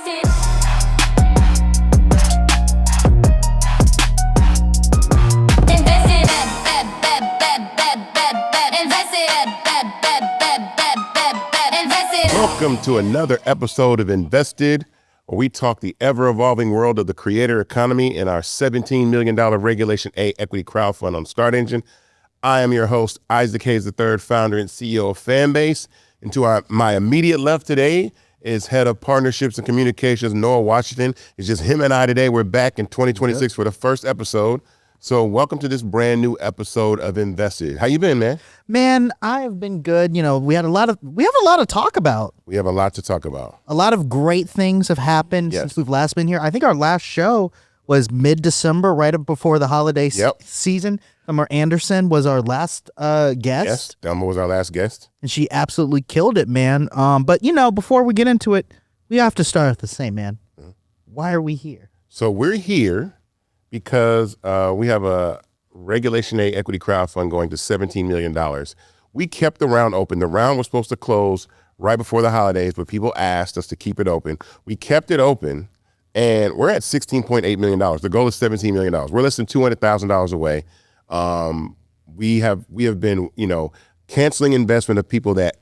invested. Welcome to another episode of Invested, where we talk the ever-evolving world of the creator economy and our $17 million Regulation A equity crowdfund on Start Engine. I am your host, Isaac Hayes III, founder and CEO of Fanbase. And to my immediate left today is Head of Partnerships and Communications, Noah Washington. It's just him and I today. We're back in 2026 for the first episode. So welcome to this brand new episode of Invested. How you been, man? Man, I have been good. You know, we have a lot to talk about. We have a lot to talk about. A lot of great things have happened since we've last been here. I think our last show was mid-December, right up before the holiday season. Summer Anderson was our last guest. Yes, Thelma was our last guest. And she absolutely killed it, man. But, you know, before we get into it, we have to start with the same, man. Mm-hmm. Why are we here? So we're here because we have a Regulation A equity crowdfund going to $17 million. We kept the round open. The round was supposed to close right before the holidays, but people asked us to keep it open. We kept it open, and we're at $16.8 million. The goal is $17 million. We're less than $200,000 away. We have been, canceling investment of people that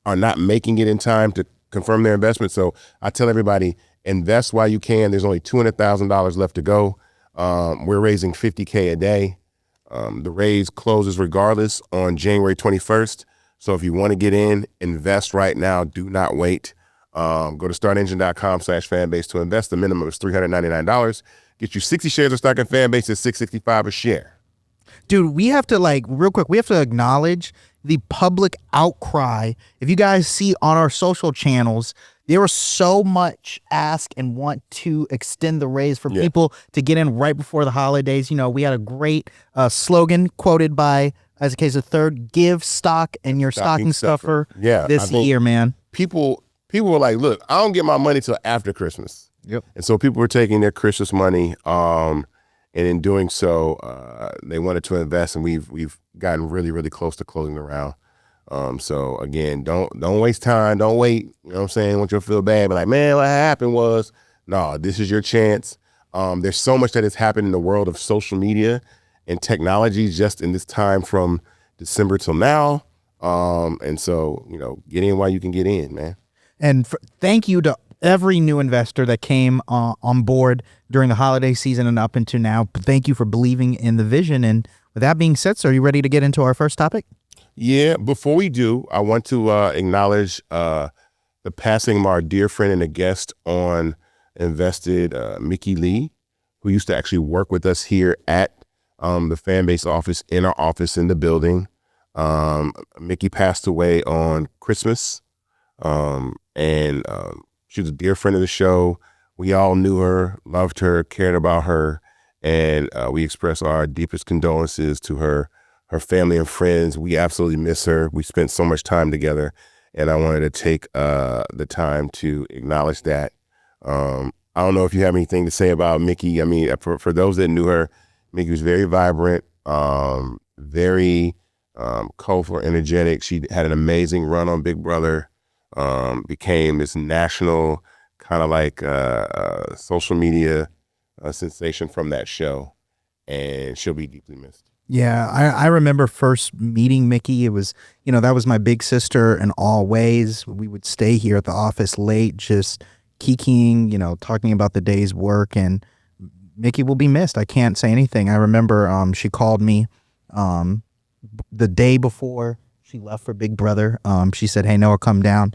are not making it in time to confirm their investment. So I tell everybody, invest while you can. There's only $200,000 left to go. We're raising $50K a day. The raise closes regardless on January 21st. So if you want to get in, invest right now. Do not wait. Go to startengine.com/fanbase to invest. The minimum is $399. Get you 60 shares of stock in Fanbase at $665 a share. Dude, we have to real quick, we have to acknowledge the public outcry. If you guys see on our social channels, there was so much ask and want to extend the raise for people to get in right before the holidays. You know, we had a great slogan quoted by Isaac Hayes III, give stock in your stocking stuffer this year, man. People were like, look, I don't get my money till after Christmas. Yep. And so people were taking their Christmas money, and in doing so, they wanted to invest, and we've gotten really, really close to closing the round. So again, don't waste time. Don't wait. You know what I'm saying? Once you'll feel bad, but like, man, what happened was, no, this is your chance. There's so much that has happened in the world of social media and technology just in this time from December till now. And so, get in while you can get in, man. And thank you to every new investor that came on board during the holiday season and up until now. Thank you for believing in the vision. And with that being said, sir, are you ready to get into our first topic? Yeah, before we do, I want to acknowledge the passing of our dear friend and a guest on Invested, Mickey Lee, who used to actually work with us here at the Fanbase office, in our office in the building. Mickey passed away on Christmas, and she was a dear friend of the show. We all knew her, loved her, cared about her, and we express our deepest condolences to her family and friends. We absolutely miss her. We spent so much time together, and I wanted to take the time to acknowledge that. I don't know if you have anything to say about Mickey. I mean, for those that knew her, Mickey was very vibrant, very colorful, energetic. She had an amazing run on Big Brother, became this national kind of like social media sensation from that show, and she'll be deeply missed. Yeah, I remember first meeting Mickey. It was, that was my big sister in all ways. We would stay here at the office late, just kikiing, talking about the day's work, and Mickey will be missed. I can't say anything. I remember she called me the day before she left for Big Brother. She said, hey, Noah, come down.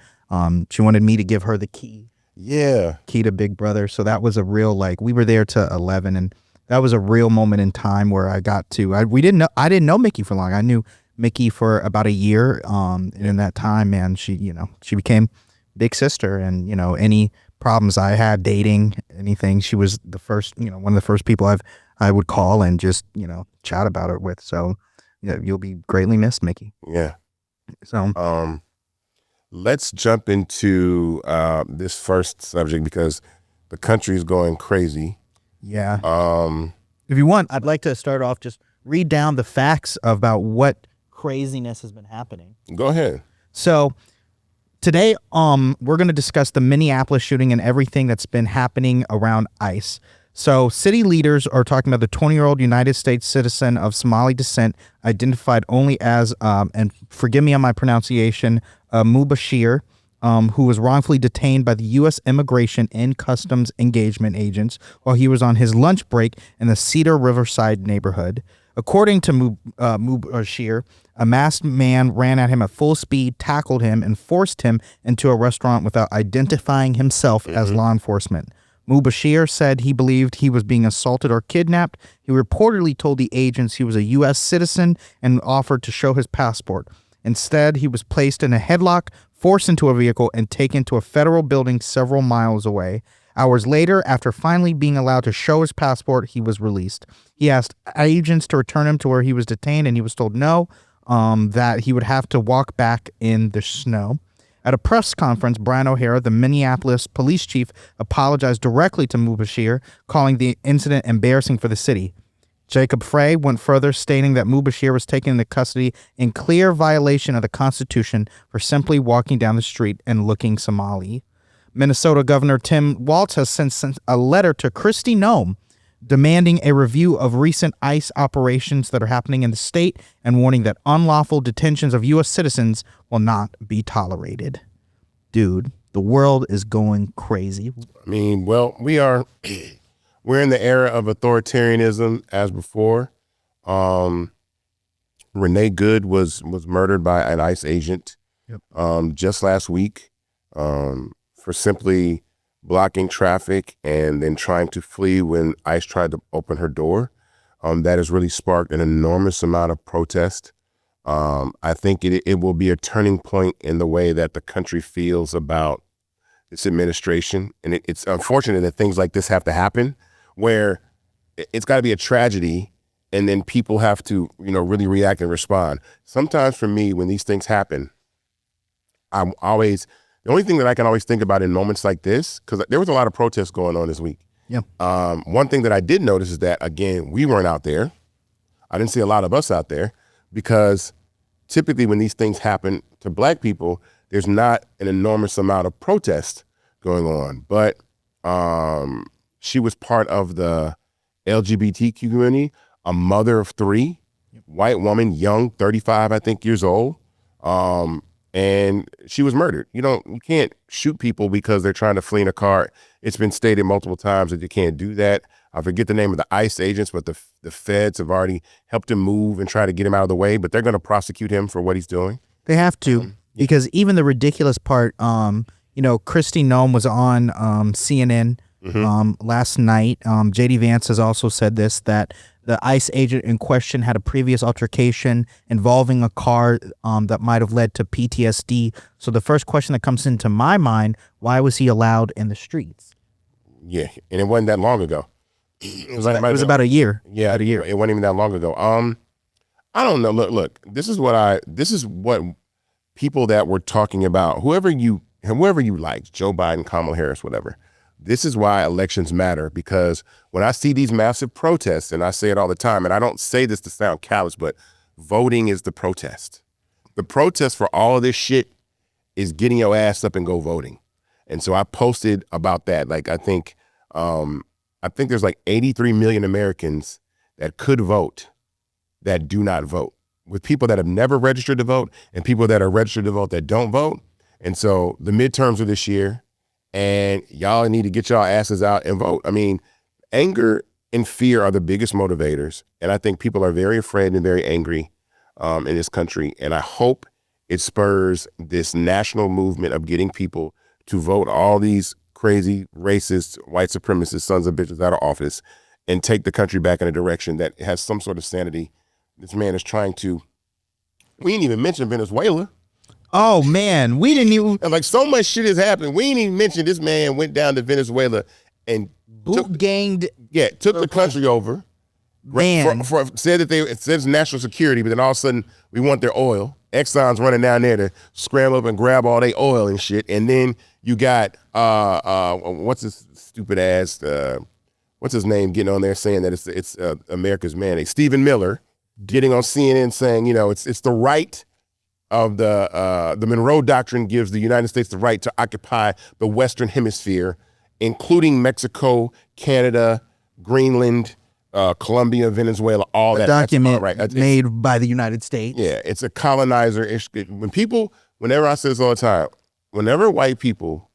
She wanted me to give her the key. Yeah. Key to Big Brother. So that was a real, we were there to 11, and that was a real moment in time where I got to, I didn't know Mickey for long. I knew Mickey for about a year. And in that time, man, she became big sister, and, any problems I had dating, anything, she was the first, one of the first people I would call and just, chat about it with. So you'll be greatly missed, Mickey. Yeah. So, let's jump into this first subject because the country is going crazy. Yeah. If you want, I'd like to start off, just read down the facts about what craziness has been happening. Go ahead. So Today, we're going to discuss the Minneapolis shooting and everything that's been happening around ICE. So city leaders are talking about the 20-year-old United States citizen of Somali descent, identified only as, and forgive me on my pronunciation, Mubashir, who was wrongfully detained by the U.S. Immigration and Customs Engagement agents while he was on his lunch break in the Cedar Riverside neighborhood. According to Mubashir, a masked man ran at him at full speed, tackled him, and forced him into a restaurant without identifying himself as law enforcement. Mubashir said he believed he was being assaulted or kidnapped. He reportedly told the agents he was a U.S. citizen and offered to show his passport. Instead, he was placed in a headlock, forced into a vehicle, and taken to a federal building several miles away. Hours later, after finally being allowed to show his passport, he was released. He asked agents to return him to where he was detained, and he was told no, that he would have to walk back in the snow. At a press conference, Brian O'Hara, the Minneapolis police chief, apologized directly to Mubashir, calling the incident embarrassing for the city. Jacob Frey went further, stating that Mubashir was taken into custody in clear violation of the Constitution for simply walking down the street and looking Somali. Minnesota Governor Tim Walz has sent a letter to Kristi Noem demanding a review of recent ICE operations that are happening in the state and warning that unlawful detentions of U.S. citizens will not be tolerated. Dude, the world is going crazy. I mean, well, we're in the era of authoritarianism as before. Renee Good was murdered by an ICE agent just last week for simply blocking traffic and then trying to flee when ICE tried to open her door. That has really sparked an enormous amount of protest. I think it will be a turning point in the way that the country feels about this administration. And it's unfortunate that things like this have to happen, where it's got to be a tragedy and then people have to, really react and respond. Sometimes for me, when these things happen, the only thing that I can always think about in moments like this, because there was a lot of protests going on this week. Yeah. One thing that I did notice is that, again, we weren't out there. I didn't see a lot of us out there because typically when these things happen to Black people, there's not an enormous amount of protest going on. But she was part of the LGBTQ community, a mother of 3, white woman, young, 35, I think, years old. And she was murdered. You can't shoot people because they're trying to flee in a car. It's been stated multiple times that you can't do that. I forget the name of the ICE agents, but the feds have already helped him move and try to get him out of the way, but they're going to prosecute him for what he's doing. They have to, because even the ridiculous part, Kristi Noem was on CNN last night. J.D. Vance has also said this, that the ICE agent in question had a previous altercation involving a car that might have led to PTSD. So the first question that comes into my mind, why was he allowed in the streets? Yeah, and it wasn't that long ago. It was about a year. Yeah, about a year. It wasn't even that long ago. I don't know. Look. This is what people that were talking about, whoever you like, Joe Biden, Kamala Harris, whatever. This is why elections matter, because when I see these massive protests, and I say it all the time, and I don't say this to sound callous, but voting is the protest. The protest for all of this shit is getting your ass up and go voting. And so I posted about that. Like, I think there's like 83 million Americans that could vote that do not vote, with people that have never registered to vote and people that are registered to vote that don't vote. And so the midterms are this year. And y'all need to get y'all asses out and vote. I mean, anger and fear are the biggest motivators. And I think people are very afraid and very angry in this country. And I hope it spurs this national movement of getting people to vote all these crazy, racist, white supremacist sons of bitches out of office and take the country back in a direction that has some sort of sanity. This man is trying to, we didn't even mention Venezuela. Oh man, we didn't even, and like so much shit has happened. We didn't even mention this man went down to Venezuela and took the country over. Man, said it's national security, but then all of a sudden we want their oil. Exxon's running down there to scramble up and grab all their oil and shit. And then you got what's his stupid ass? What's his name getting on there saying that it's America's mandate? Stephen Miller getting on CNN saying it's the right of the Monroe Doctrine gives the United States the right to occupy the Western Hemisphere, including Mexico, Canada, Greenland, Colombia, Venezuela, all that. Document That's all right. made by the United States. Yeah, it's a colonizer. Whenever I say this all the time, whenever white people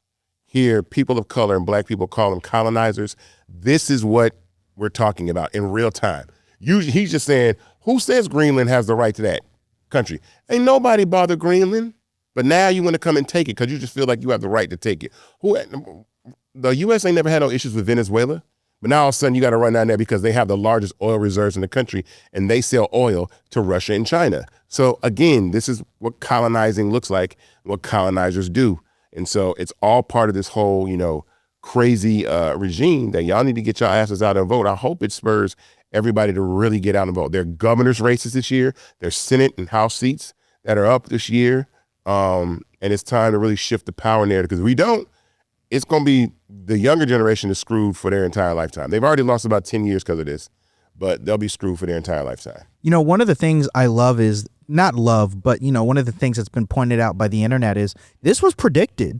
hear people of color and black people call them colonizers, this is what we're talking about in real time. He's just saying, who says Greenland has the right to that country? Ain't nobody bother Greenland, but now you want to come and take it because you just feel like you have the right to take it. The U.S. ain't never had no issues with Venezuela, but now all of a sudden you got to run down there because they have the largest oil reserves in the country and they sell oil to Russia and China. So again, this is what colonizing looks like, what colonizers do. And so it's all part of this whole, crazy regime that y'all need to get your asses out and vote. I hope it spurs everybody to really get out and vote. There are governor's races this year. There's Senate and House seats that are up this year. And it's time to really shift the power narrative, because if we don't, it's going to be the younger generation is screwed for their entire lifetime. They've already lost about 10 years because of this, but they'll be screwed for their entire lifetime. One of the things I love is, not love, but, one of the things that's been pointed out by the internet is this was predicted.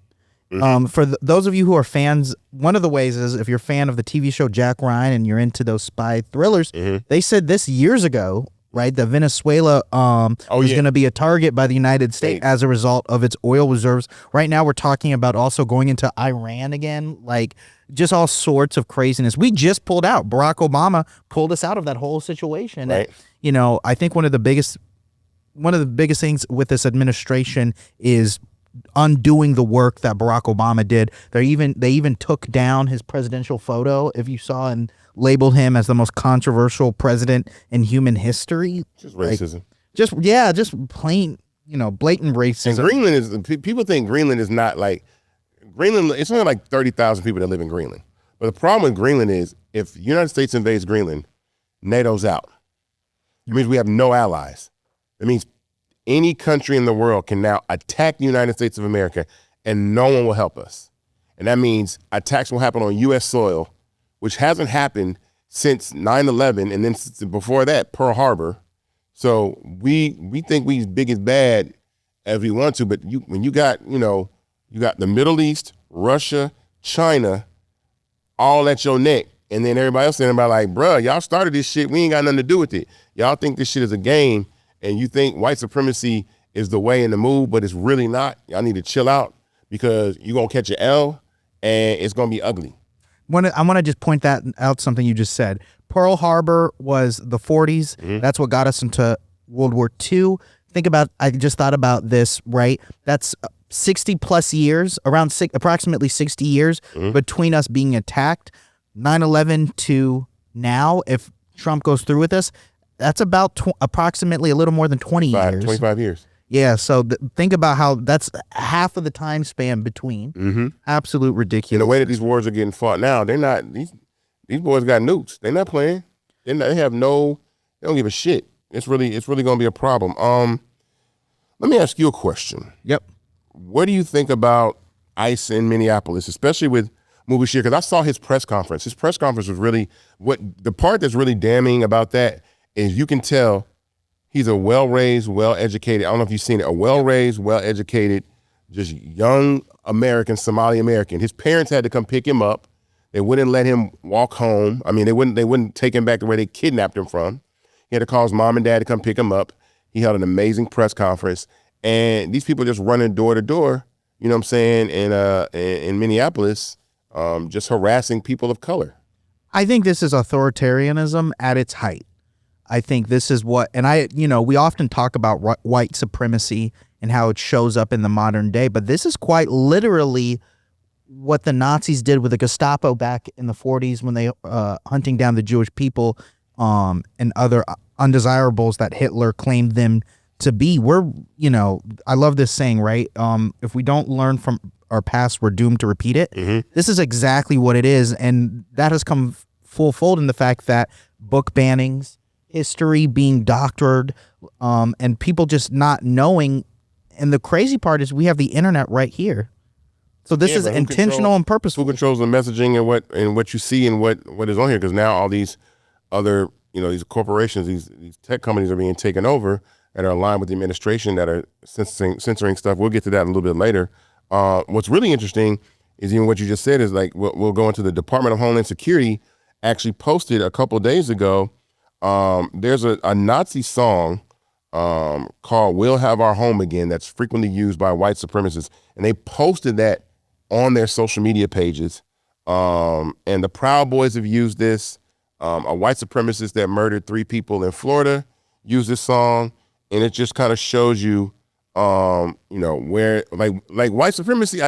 Mm-hmm. For those of you who are fans, one of the ways is if you're a fan of the TV show Jack Ryan and you're into those spy thrillers, they said this years ago, right? That Venezuela was going to be a target by the United States as a result of its oil reserves. Right now we're talking about also going into Iran again, like just all sorts of craziness. We just pulled out. Barack Obama pulled us out of that whole situation. Right. And, I think one of the biggest things with this administration is undoing the work that Barack Obama did. They even took down his presidential photo, if you saw, and labeled him as the most controversial president in human history. Just racism. Just plain, blatant racism. And Greenland people think Greenland is not like, Greenland, it's only like 30,000 people that live in Greenland. But the problem with Greenland is if the United States invades Greenland, NATO's out. It means we have no allies. It means any country in the world can now attack the United States of America and no one will help us. And that means attacks will happen on U.S. soil, which hasn't happened since 9/11, and then before that, Pearl Harbor. So we think we as big as bad as we want to, but when you got the Middle East, Russia, China, all at your neck, and then everybody else saying about like, bruh, y'all started this shit, we ain't got nothing to do with it. Y'all think this shit is a game, and you think white supremacy is the way in the move, but it's really not. Y'all need to chill out because you're going to catch an L and it's going to be ugly. I want to just point that out, something you just said. Pearl Harbor was the 40s. Mm-hmm. That's what got us into World War II. I just thought about this, right? That's 60 plus years, approximately 60 years between us being attacked. 9/11 to now, if Trump goes through with this, that's about approximately a little more than 20 years. 25 years. Yeah, so think about how that's half of the time span between. Mm-hmm. Absolute ridiculous. And the way that these wars are getting fought now, they're not, these boys got nukes. They're not playing. They don't give a shit. It's really going to be a problem. Let me ask you a question. Yep. What do you think about ICE in Minneapolis, especially with Mubashir? Because I saw his press conference. His press conference was really, the part that's really damning about that is you can tell he's a well-raised, well-educated, I don't know if you've seen it, a well-raised, well-educated, just young American, Somali American. His parents had to come pick him up. They wouldn't let him walk home. I mean, they wouldn't take him back to where they kidnapped him from. He had to call his mom and dad to come pick him up. He held an amazing press conference. And these people just running door to door, you know what I'm saying, in Minneapolis, just harassing people of color. I think this is authoritarianism at its height. I think this is what, and we often talk about white supremacy and how it shows up in the modern day, but this is quite literally what the Nazis did with the Gestapo back in the 40s when they hunting down the Jewish people and other undesirables that Hitler claimed them to be. I love this saying, right? If we don't learn from our past, we're doomed to repeat it. Mm-hmm. This is exactly what it is, and that has come full fold in the fact that book bannings, history being doctored, and people just not knowing. And the crazy part is we have the internet right here. So this is intentional and purposeful. Who controls the messaging and what you see and what is on here? Because now all these other, these corporations, these tech companies are being taken over. that are aligned with the administration that are censoring stuff. We'll get to that a little bit later. What's really interesting is even what you just said is like we'll go into the Department of Homeland Security actually posted a couple of days ago. There's a Nazi song called "We'll Have Our Home Again" that's frequently used by white supremacists, and they posted that on their social media pages. And the Proud Boys have used this. A white supremacist that murdered 3 people in Florida used this song, and it just kind of shows you, where like white supremacy.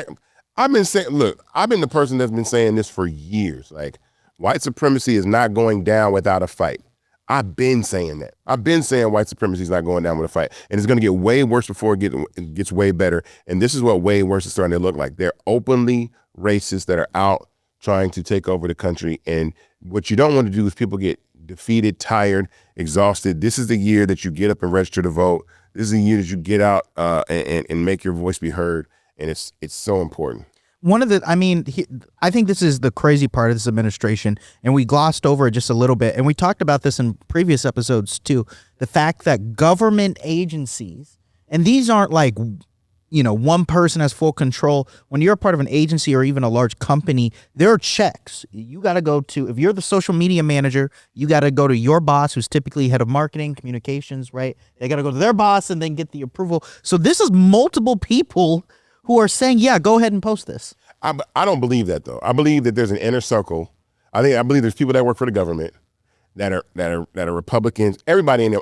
I've been saying, look, I've been the person that's been saying this for years. Like, white supremacy is not going down without a fight. I've been saying that. I've been saying white supremacy is not going down with a fight, and it's going to get way worse before it gets way better. And this is what way worse is starting to look like. They're openly racist that are out trying to take over the country. And what you don't want to do is people get defeated, tired, exhausted. This is the year that you get up and register to vote. This is the year that you get out and make your voice be heard. And it's so important. I think this is the crazy part of this administration, and we glossed over it just a little bit, and we talked about this in previous episodes too, the fact that government agencies, and these aren't like, one person has full control. When you're a part of an agency or even a large company, there are checks. You got to go to, if you're the social media manager, you got to go to your boss, who's typically head of marketing, communications, right? They got to go to their boss and then get the approval. So this is multiple people who are saying, yeah, go ahead and post this. I don't believe that, though. I believe that there's an inner circle. I believe there's people that work for the government that are Republicans. Everybody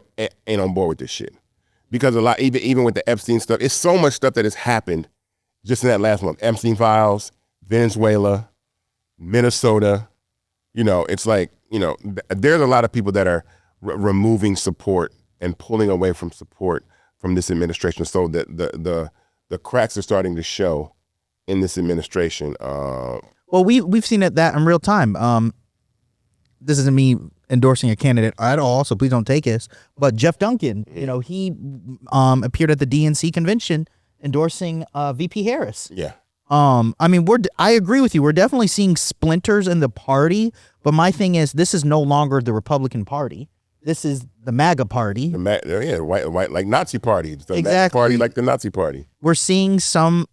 ain't on board with this shit, because a lot, even with the Epstein stuff, it's so much stuff that has happened just in that last month. Epstein files, Venezuela, Minnesota. It's like, there's a lot of people that are removing support and pulling away from support from this administration. So that the cracks are starting to show in this administration. Well, we've seen that in real time. This isn't me endorsing a candidate at all, so please don't take this. But Jeff Duncan, he appeared at the DNC convention endorsing VP Harris. Yeah. I agree with you. We're definitely seeing splinters in the party, but my thing is, this is no longer the Republican Party. This is the MAGA party. White like Nazi party. It's the exactly. Party like the Nazi party. We're seeing some.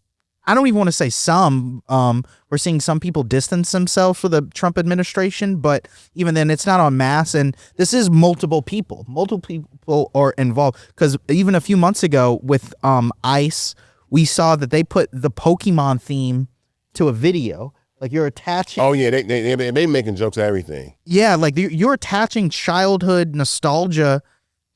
I don't even want to say some. We're seeing some people distance themselves from the Trump administration, but even then, it's not en masse. And this is multiple people. Multiple people are involved. Because even a few months ago with ICE, we saw that they put the Pokemon theme to a video. Like, you're attaching. Oh yeah, they making jokes at everything. Yeah, like you're attaching childhood nostalgia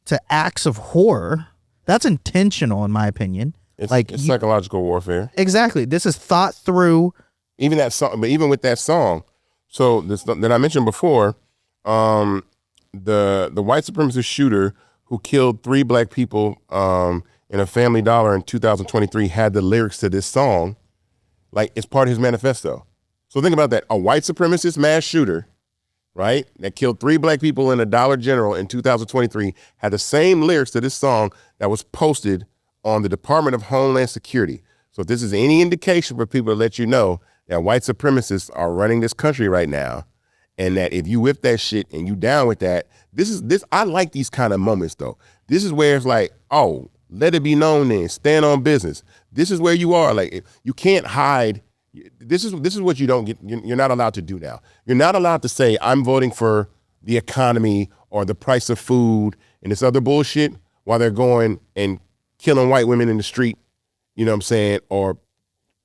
to acts of horror. That's intentional, in my opinion. It's psychological warfare. Exactly. This is thought through. Even that song, but even with that song, so this that I mentioned before, the white supremacist shooter who killed 3 black people in a Family Dollar in 2023 had the lyrics to this song, like it's part of his manifesto. So think about that: a white supremacist mass shooter, right, that killed 3 black people in a Dollar General in 2023 had the same lyrics to this song that was posted on the Department of Homeland Security. So if this is any indication for people to let you know that white supremacists are running this country right now, and that if you whip that shit and you down with that, I like these kind of moments though. This is where it's like, oh, let it be known then, stand on business. This is where you are. Like, you can't hide. This is what you don't get. You're not allowed to do now. You're not allowed to say, I'm voting for the economy or the price of food and this other bullshit while they're going and killing white women in the street, you know what I'm saying, or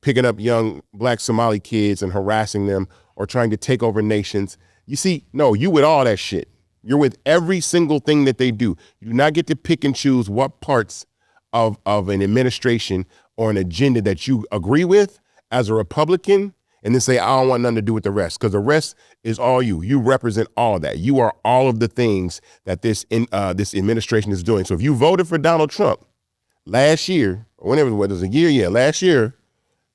picking up young black Somali kids and harassing them or trying to take over nations. You see, no, you with all that shit. You're with every single thing that they do. You do not get to pick and choose what parts of an administration or an agenda that you agree with as a Republican and then say, I don't want nothing to do with the rest, because the rest is all you. You represent all of that. You are all of the things that this administration is doing. So if you voted for Donald Trump last year, or whenever it was a year, last year,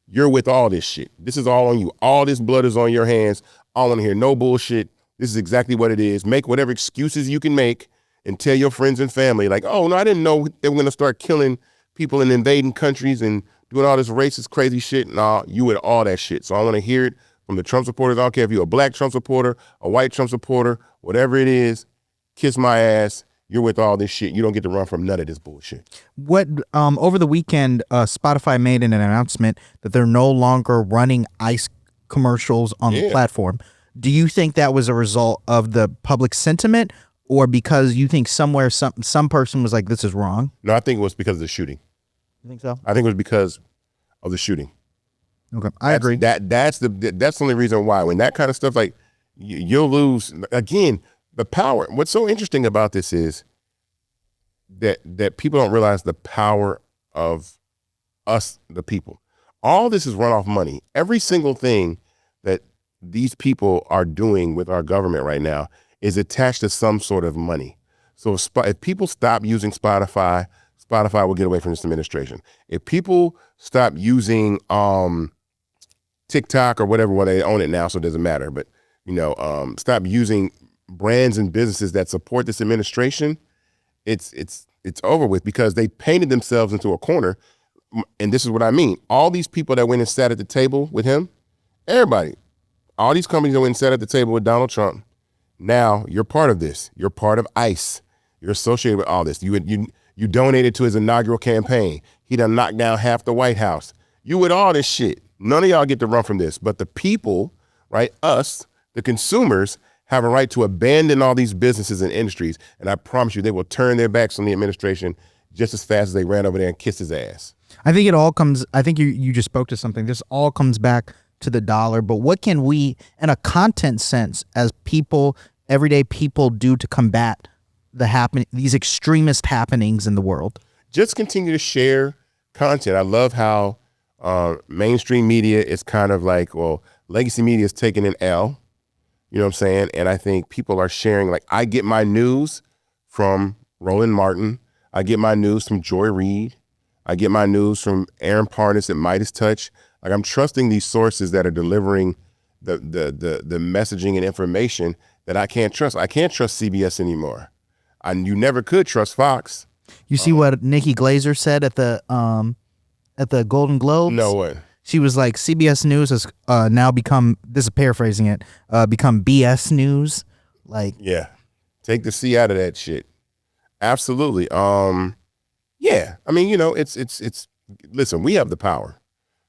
you're with all this shit. This is all on you. All this blood is on your hands. I don't want to hear no bullshit. This is exactly what it is. Make whatever excuses you can make and tell your friends and family, like, oh, no, I didn't know they were going to start killing people and invading countries and doing all this racist, crazy shit. Nah, you with all that shit. So I want to hear it from the Trump supporters. I don't care if you're a black Trump supporter, a white Trump supporter, whatever it is, kiss my ass you're with all this shit. You don't get to run from none of this bullshit. What over the weekend, Spotify made an announcement that they're no longer running ICE commercials on the platform. Do you think that was a result of the public sentiment, or because you think somewhere some person was like, this is wrong? No, I think it was because of the shooting. You think so? I think it was because of the shooting. Okay, I agree. That's the only reason why. When that kind of stuff, like, you'll lose, again, the power. What's so interesting about this is that people don't realize the power of us, the people. All this is run off money. Every single thing that these people are doing with our government right now is attached to some sort of money. So if people stop using Spotify will get away from this administration. If people stop using TikTok or whatever, well, they own it now, so it doesn't matter. But stop using brands and businesses that support this administration, it's over with, because they painted themselves into a corner. And this is what I mean. All these people that went and sat at the table with him, everybody, all these companies that went and sat at the table with Donald Trump, now you're part of this. You're part of ICE. You're associated with all this. You donated to his inaugural campaign. He done knocked down half the White House. You with all this shit. None of y'all get to run from this. But the people, right, us, the consumers, have a right to abandon all these businesses and industries. And I promise you, they will turn their backs on the administration just as fast as they ran over there and kissed his ass. I think you just spoke to something. This all comes back to the dollar. But what can we, in a content sense, as people, everyday people, do to combat these extremist happenings in the world? Just continue to share content. I love how mainstream media is kind of like, well, legacy media is taking an L. You know what I'm saying? And I think people are sharing, like, I get my news from Roland Martin. I get my news from Joy Reid. I get my news from Aaron Parnas at Midas Touch. Like, I'm trusting these sources that are delivering the messaging and information that I can't trust. I can't trust CBS anymore. You never could trust Fox. You see what Nikki Glaser said at the Golden Globes? No way. She was like, CBS News has now become, this is paraphrasing it, become BS News. Like, yeah, take the C out of that shit. Absolutely. Yeah. I mean, it's listen, we have the power.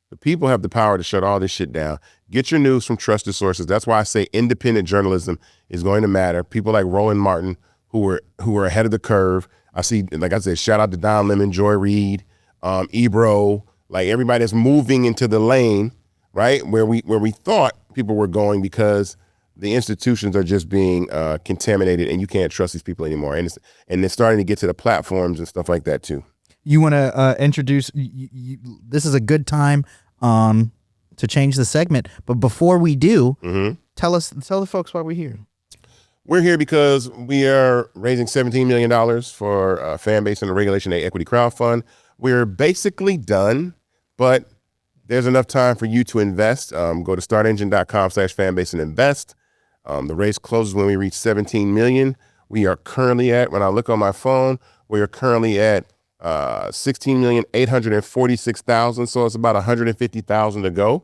The people have the power to shut all this shit down. Get your news from trusted sources. That's why I say independent journalism is going to matter. People like Roland Martin, who are ahead of the curve. I see, like I said, shout out to Don Lemon, Joy Reid, Ebro, like everybody that's moving into the lane, right, where we thought people were going, because the institutions are just being contaminated, and you can't trust these people anymore. And it's starting to get to the platforms and stuff like that too. You want to introduce? This is a good time to change the segment, but before we do, tell the folks why we're here. We're here because we are raising $17 million for Fanbase and the Regulation A Equity Crowdfund. We're basically done, but there's enough time for you to invest. Go to startengine.com/fanbase and invest. The race closes when we reach 17 million. We are currently at, when I look on my phone, we are currently at 16,846,000. So it's about 150,000 to go.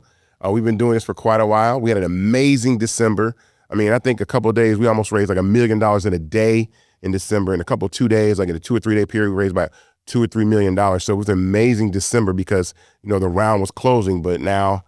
We've been doing this for quite a while. We had an amazing December. I mean, I think a couple of days, we almost raised like $1 million in a day in December. In a couple of 2 days, like in a 2 or 3 day period, we raised about $2 or $3 million. So it was an amazing December because, the round was closing, but now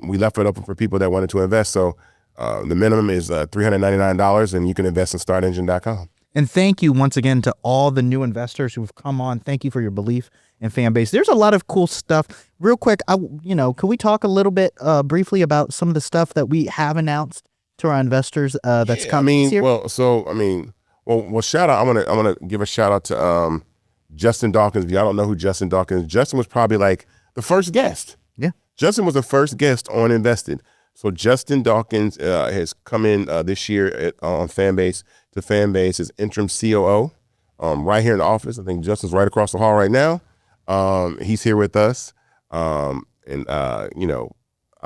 we left it open for people that wanted to invest. So the minimum is $399, and you can invest in startengine.com. And thank you once again to all the new investors who've come on. Thank you for your belief in Fanbase. There's a lot of cool stuff. Real quick, can we talk a little bit briefly about some of the stuff that we have announced to our investors that's coming this year? Well, shout out. I'm gonna give a shout out to Justin Dawkins. If y'all don't know who Justin Dawkins is, Justin was probably like the first guest. Yeah. Justin was the first guest on Invested. So Justin Dawkins has come in this year on Fanbase to Fanbase as interim COO right here in the office. I think Justin's right across the hall right now. He's here with us. I'm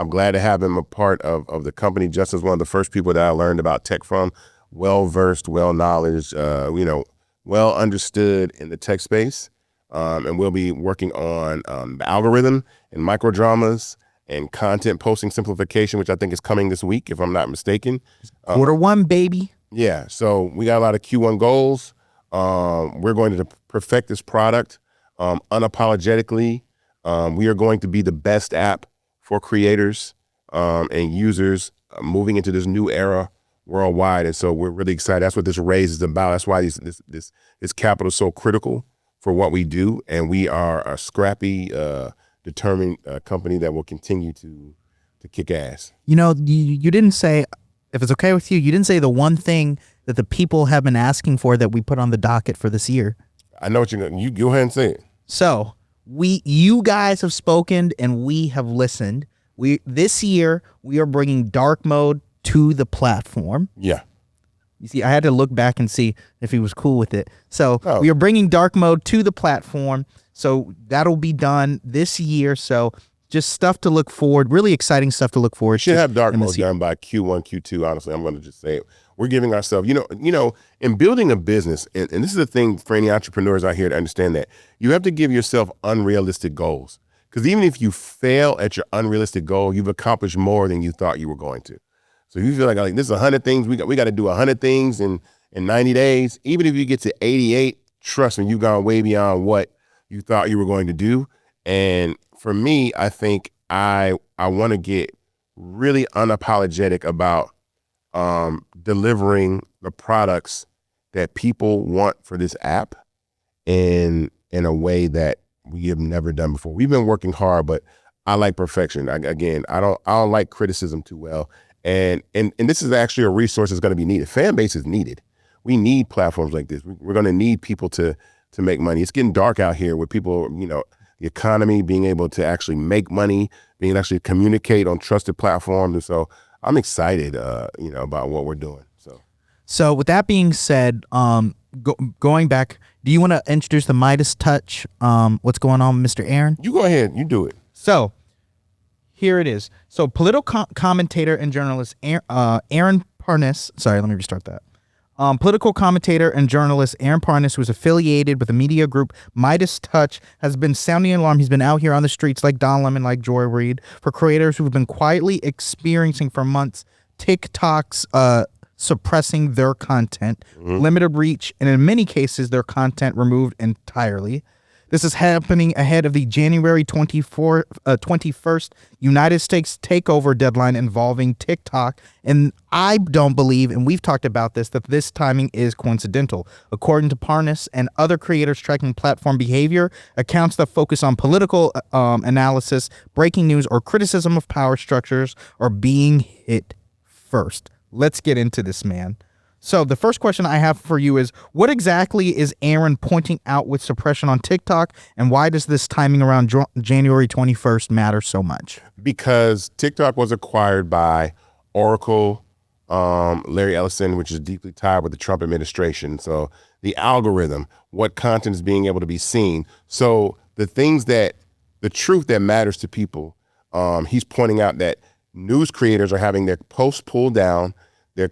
glad to have him a part of the company. Justin's one of the first people that I learned about tech from. Well-versed, well-knowledge, well understood in the tech space. And we'll be working on the algorithm and microdramas and content posting simplification, which I think is coming this week, if I'm not mistaken. Quarter one, baby. Yeah, so we got a lot of Q1 goals. We're going to perfect this product unapologetically. We are going to be the best app for creators and users moving into this new era worldwide. And so we're really excited. That's what this raise is about. That's why this capital is so critical for what we do. And we are a scrappy, determined company that will continue to kick ass. You know, you didn't say, if it's okay with you, you didn't say the one thing that the people have been asking for that we put on the docket for this year. I know what you go ahead and say it. So you guys have spoken and we have listened. This year we are bringing dark mode to the platform. Yeah. You see, I had to look back and see if he was cool with it. So Oh. we are bringing dark mode to the platform. So that'll be done this year. So just stuff to look forward, really exciting stuff to look forward to. Should have dark mode done by Q1, Q2. Honestly, I'm going to just say it. We're giving ourselves, in building a business, and this is the thing for any entrepreneurs out here to understand, that you have to give yourself unrealistic goals. Because even if you fail at your unrealistic goal, you've accomplished more than you thought you were going to. So if you feel like this is 100 things, we got to do 100 things in 90 days. Even if you get to 88, trust me, you've gone way beyond what you thought you were going to do. And for me, I think I want to get really unapologetic about delivering the products that people want for this app in a way that we have never done before. We've been working hard, but I like perfection. I don't like criticism too well. And this is actually a resource that's going to be needed. Fanbase is needed. We need platforms like this. We're going to need people to make money. It's getting dark out here with people, the economy, being able to actually make money, being able to actually communicate on trusted platforms. And so I'm excited, about what we're doing. So with that being said, going back, do you want to introduce the Midas touch? What's going on, Mr. Aaron? You go ahead. You do it. So here it is. So political commentator and journalist Aaron Parnas. Sorry, let me restart that. Political commentator and journalist Aaron Parnas, who is affiliated with the media group Midas Touch, has been sounding an alarm. He's been out here on the streets like Don Lemon, like Joy Reid, for creators who have been quietly experiencing for months TikTok's suppressing their content, limited reach, and in many cases, their content removed entirely. This is happening ahead of the January 21st United States takeover deadline involving TikTok. And I don't believe, and we've talked about this, that this timing is coincidental. According to Parnas and other creators tracking platform behavior, accounts that focus on political analysis, breaking news, or criticism of power structures are being hit first. Let's get into this, man. So the first question I have for you is, what exactly is Aaron pointing out with suppression on TikTok, and why does this timing around January 21st matter so much? Because TikTok was acquired by Oracle, Larry Ellison, which is deeply tied with the Trump administration. So the algorithm, what content is being able to be seen. So the truth that matters to people, he's pointing out that news creators are having their posts pulled down, their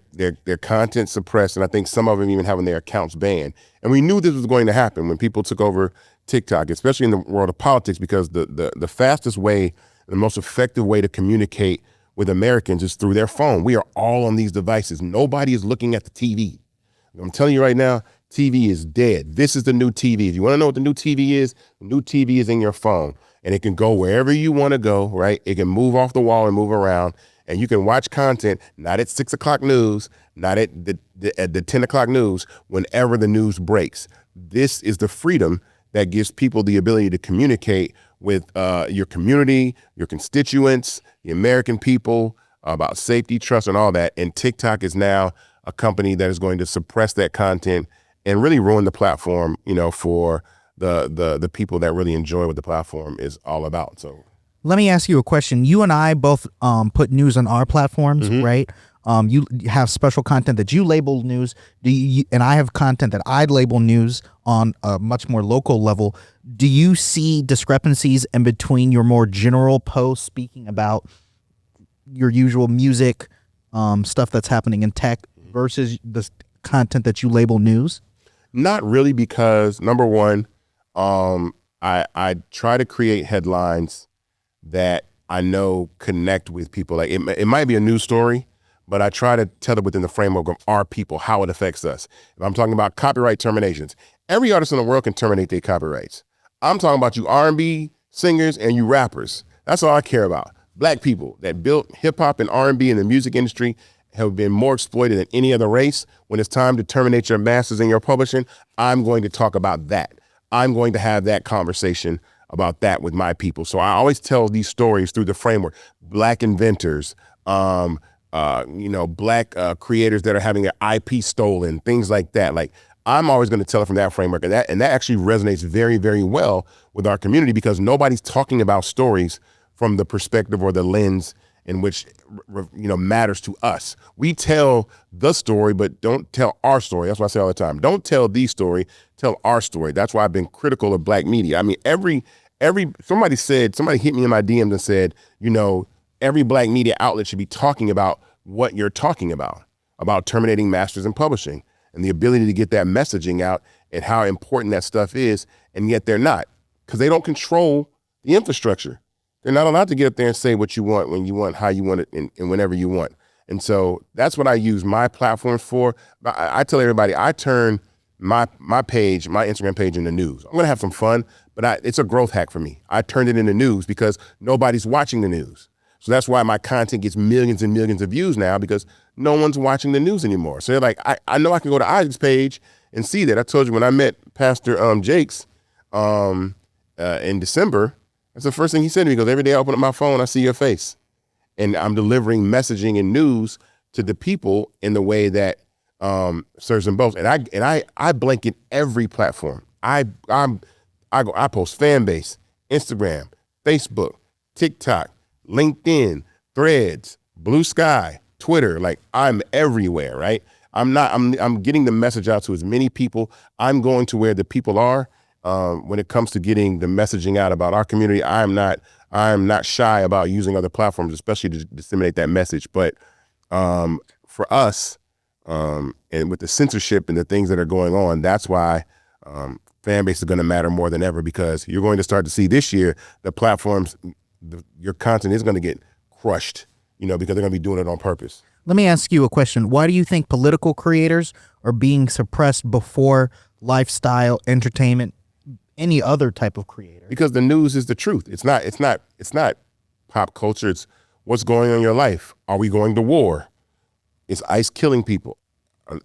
content suppressed, and I think some of them even having their accounts banned. And we knew this was going to happen when people took over TikTok, especially in the world of politics, because the fastest way, the most effective way to communicate with Americans is through their phone. We are all on these devices. Nobody is looking at the TV. I'm telling you right now, TV is dead. This is the new TV. If you want to know what the new TV is, the new TV is in your phone, and it can go wherever you want to go, right? It can move off the wall and move around. And you can watch content, not at 6 o'clock news, not at the 10 o'clock news, whenever the news breaks. This is the freedom that gives people the ability to communicate with your community, your constituents, the American people, about safety, trust, and all that. And TikTok is now a company that is going to suppress that content and really ruin the platform, for the people that really enjoy what the platform is all about. So let me ask you a question. You and I both put news on our platforms, right? You have special content that you label news, and I have content that I label news on a much more local level. Do you see discrepancies in between your more general posts speaking about your usual music, stuff that's happening in tech, versus the content that you label news? Not really, because number one, I try to create headlines that I know connect with people. Like it might be a news story, but I try to tell it within the framework of our people, how it affects us. If I'm talking about copyright terminations, every artist in the world can terminate their copyrights. I'm talking about you R&B singers and you rappers. That's all I care about. Black people that built hip hop and R&B in the music industry have been more exploited than any other race. When it's time to terminate your masters and your publishing, I'm going to talk about that. I'm going to have that conversation about that with my people. So I always tell these stories through the framework. Black inventors, black creators that are having their IP stolen, things like that. Like, I'm always going to tell it from that framework, and that actually resonates very, very well with our community because nobody's talking about stories from the perspective or the lens in which matters to us. We tell the story, but don't tell our story. That's what I say all the time. Don't tell the story, tell our story. That's why I've been critical of Black media. I mean, somebody hit me in my DMs and said, every Black media outlet should be talking about what you're talking about terminating masters and publishing and the ability to get that messaging out and how important that stuff is. And yet they're not, because they don't control the infrastructure. They're not allowed to get up there and say what you want, when you want, how you want it, and whenever you want. And so that's what I use my platforms for. I tell everybody, I turn my Instagram page into news. I'm gonna have some fun, but it's a growth hack for me. I turned it into news because nobody's watching the news. So that's why my content gets millions and millions of views now, because no one's watching the news anymore. So they're like, I know I can go to Isaac's page and see that. I told you when I met Pastor Jakes in December, that's the first thing he said to me. He goes, every day I open up my phone, I see your face. And I'm delivering messaging and news to the people in the way that serves them both. And I blanket every platform. I post Fanbase, Instagram, Facebook, TikTok, LinkedIn, Threads, Blue Sky, Twitter. Like, I'm everywhere, right? I'm getting the message out to as many people. I'm going to where the people are. When it comes to getting the messaging out about our community, I'm not shy about using other platforms, especially to disseminate that message. But for us, and with the censorship and the things that are going on, that's why Fanbase is going to matter more than ever, because you're going to start to see this year the platforms, your content is going to get crushed, because they're going to be doing it on purpose. Let me ask you a question. Why do you think political creators are being suppressed before lifestyle, entertainment, any other type of creator? Because the news is the truth. It's not pop culture. It's what's going on in your life. Are we going to war? Is ICE killing people?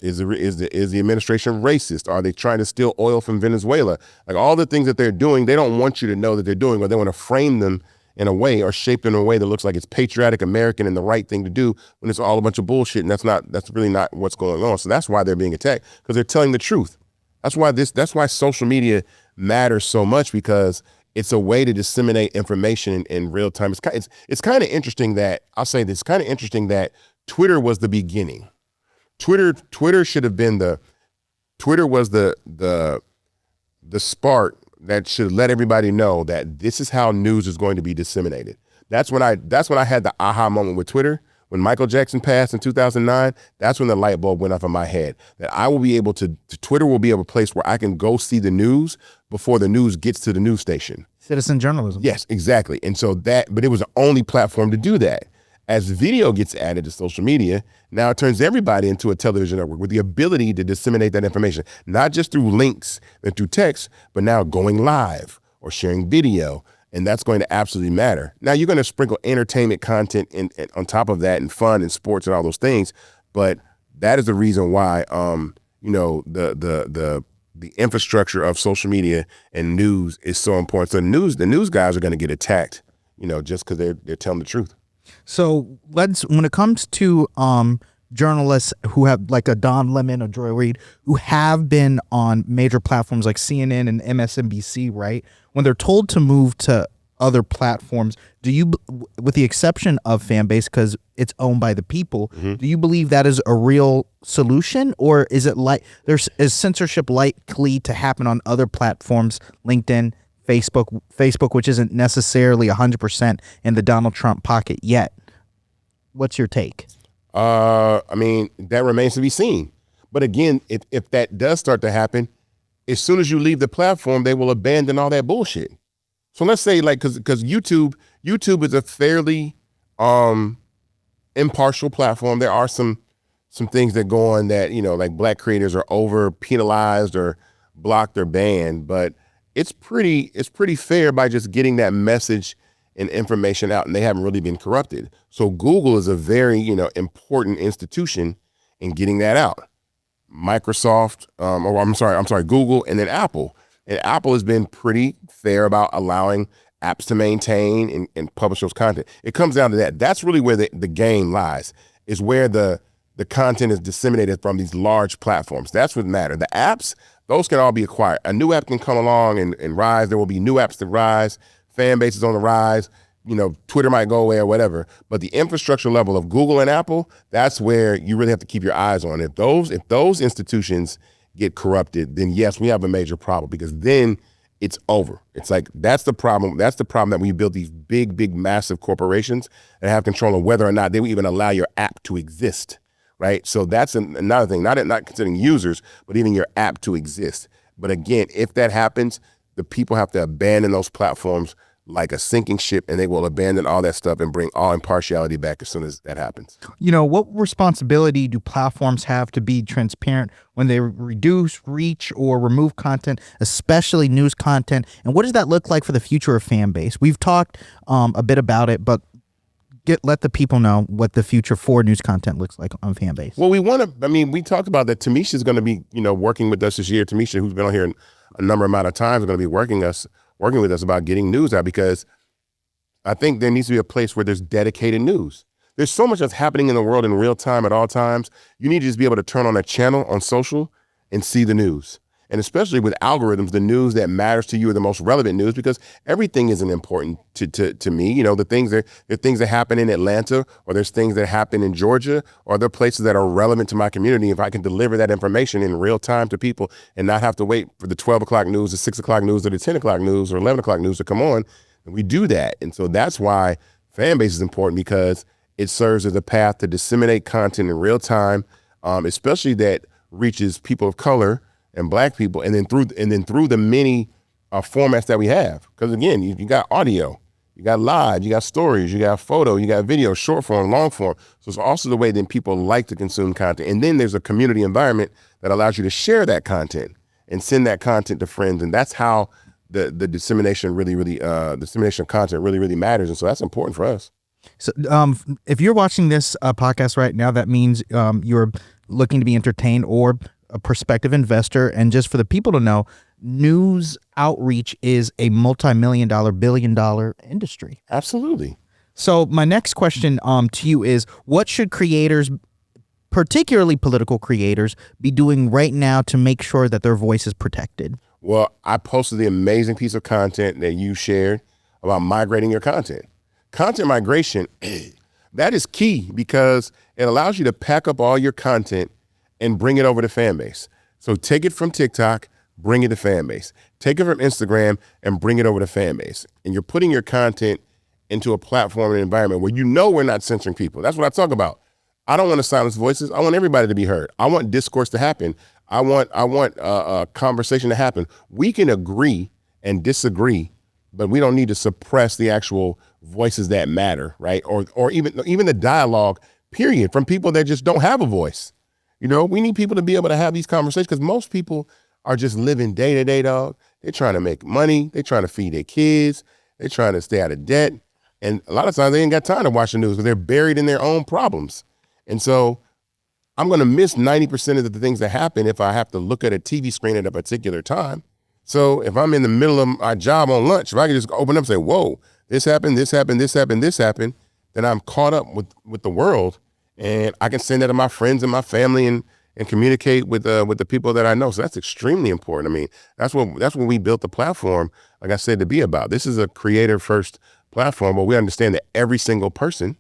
Is the administration racist? Are they trying to steal oil from Venezuela? Like, all the things that they're doing, they don't want you to know that they're doing, or they want to frame them in a way or shape them in a way that looks like it's patriotic, American, and the right thing to do, when it's all a bunch of bullshit. And that's really not what's going on. So that's why they're being attacked, because they're telling the truth. That's why social media matters so much, because it's a way to disseminate information in real time. It's kind of interesting that, I'll say this, kind of interesting that Twitter was the beginning. Twitter should have been Twitter was the spark that should let everybody know that this is how news is going to be disseminated. That's when I had the aha moment with Twitter. When Michael Jackson passed in 2009, that's when the light bulb went off in my head, that I will be able to Twitter will be a place where I can go see the news before the news gets to the news station. Citizen journalism. Yes, exactly. And so but it was the only platform to do that. As video gets added to social media, now it turns everybody into a television network with the ability to disseminate that information, not just through links and through text, but now going live or sharing video. And that's going to absolutely matter. Now, you're going to sprinkle entertainment content and on top of that, and fun and sports and all those things. But that is the reason why, the infrastructure of social media and news is so important. So the news guys are going to get attacked, just because they're telling the truth. So when it comes to journalists who have, like a Don Lemon or Joy Reid, who have been on major platforms like CNN and MSNBC, right? When they're told to move to other platforms, do you, with the exception of Fanbase, because it's owned by the people, do you believe that is a real solution, or is it is censorship likely to happen on other platforms, LinkedIn, Facebook, which isn't necessarily 100% in the Donald Trump pocket yet? What's your take? That remains to be seen. But again, if that does start to happen, as soon as you leave the platform, they will abandon all that bullshit. So let's say, like, because YouTube is a fairly impartial platform. There are some things that go on that, like Black creators are over penalized or blocked or banned, but it's pretty fair by just getting that message and information out, and they haven't really been corrupted. So Google is a very, important institution in getting that out. Microsoft, Google, and then Apple. And Apple has been pretty fair about allowing apps to maintain and publish those content. It comes down to that. That's really where the game lies, is where the content is disseminated from these large platforms. That's what matters. The apps, those can all be acquired. A new app can come along and rise. There will be new apps that rise. Fanbase is on the rise. Twitter might go away or whatever. But the infrastructure level of Google and Apple, that's where you really have to keep your eyes on. If those institutions get corrupted, then yes, we have a major problem, because then it's over. It's like, that's the problem. That's the problem, that we build these big, massive corporations that have control of whether or not they will even allow your app to exist, right? So that's another thing, not considering users, but even your app to exist. But again, if that happens, the people have to abandon those platforms like a sinking ship, and they will abandon all that stuff and bring all impartiality back as soon as that happens. What responsibility do platforms have to be transparent when they reduce, reach, or remove content, especially news content? And what does that look like for the future of Fanbase? We've talked a bit about it, but let the people know what the future for news content looks like on Fanbase. Well, we talked about that. Tamisha's going to be, working with us this year. Tamisha, who's been on here a number amount of times, is going to be working with us about getting news out, because I think there needs to be a place where there's dedicated news. There's so much that's happening in the world in real time at all times. You need to just be able to turn on a channel on social and see the news. And especially with algorithms, the news that matters to you are the most relevant news, because everything isn't important to me. There are things that happen in Atlanta, or there's things that happen in Georgia, or there are places that are relevant to my community. If I can deliver that information in real time to people and not have to wait for the 12 o'clock news, the 6 o'clock news, or the 10 o'clock news, or 11 o'clock news to come on, and we do that. And so that's why Fanbase is important, because it serves as a path to disseminate content in real time, especially that reaches people of color and Black people, and then through the many formats that we have. Because again, you got audio, you got live, you got stories, you got photo, you got video, short form, long form. So it's also the way that people like to consume content. And then there's a community environment that allows you to share that content and send that content to friends. And that's how the dissemination dissemination of content really matters. And so that's important for us. So if you're watching this podcast right now, that means you're looking to be entertained or a prospective investor. And just for the people to know, news outreach is a multi-million-dollar, billion-dollar industry. Absolutely. So my next question to you is, what should creators, particularly political creators, be doing right now to make sure that their voice is protected? Well, I posted the amazing piece of content that you shared about migrating your content. Content migration, that is key, because it allows you to pack up all your content and bring it over to Fanbase. So take it from TikTok, bring it to Fanbase. Take it from Instagram and bring it over to Fanbase. And you're putting your content into a platform and environment where we're not censoring people. That's what I talk about. I don't want to silence voices. I want everybody to be heard. I want discourse to happen. I want a conversation to happen. We can agree and disagree, but we don't need to suppress the actual voices that matter, right? Or even the dialogue, period, from people that just don't have a voice. We need people to be able to have these conversations, because most people are just living day to day, dog. They're trying to make money. They're trying to feed their kids. They're trying to stay out of debt. And a lot of times they ain't got time to watch the news, because they're buried in their own problems. And so I'm going to miss 90% of the things that happen if I have to look at a TV screen at a particular time. So if I'm in the middle of my job on lunch, if I can just open up and say, whoa, this happened, this happened, this happened, this happened, then I'm caught up with the world. And I can send that to my friends and my family and communicate with the people that I know. So that's extremely important. I mean, that's what we built the platform, like I said, to be about. This is a creator first platform, but we understand that every single person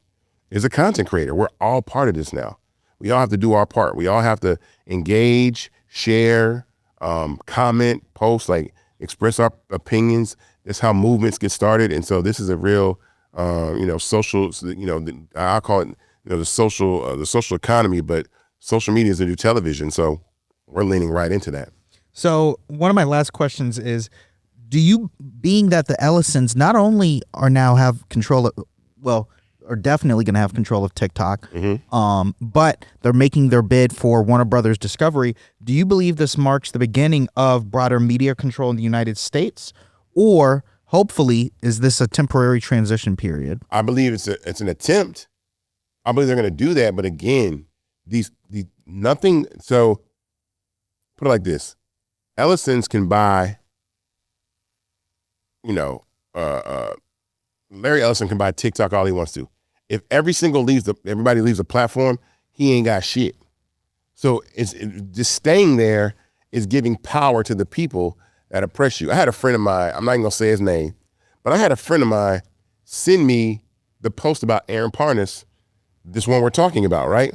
is a content creator. We're all part of this now. We all have to do our part. We all have to engage, share, comment, post, like express our opinions. That's how movements get started. And so this is a real, social, I call it, the social economy, but social media is the new television. So we're leaning right into that. So one of my last questions is, being that the Ellisons not only are now have control of, are definitely going to have control of TikTok. But they're making their bid for Warner Brothers Discovery. Do you believe this marks the beginning of broader media control in the United States, or hopefully is this a temporary transition period? I believe it's an attempt. I believe they're going to do that, but again, these nothing. So put it like this: Ellison's can buy. Larry Ellison can buy TikTok all he wants to. If everybody leaves the platform, he ain't got shit. So just staying there is giving power to the people that oppress you. I had a friend of mine, I'm not even gonna say his name, but I had a friend of mine send me the post about Aaron Parnas, this one we're talking about, right?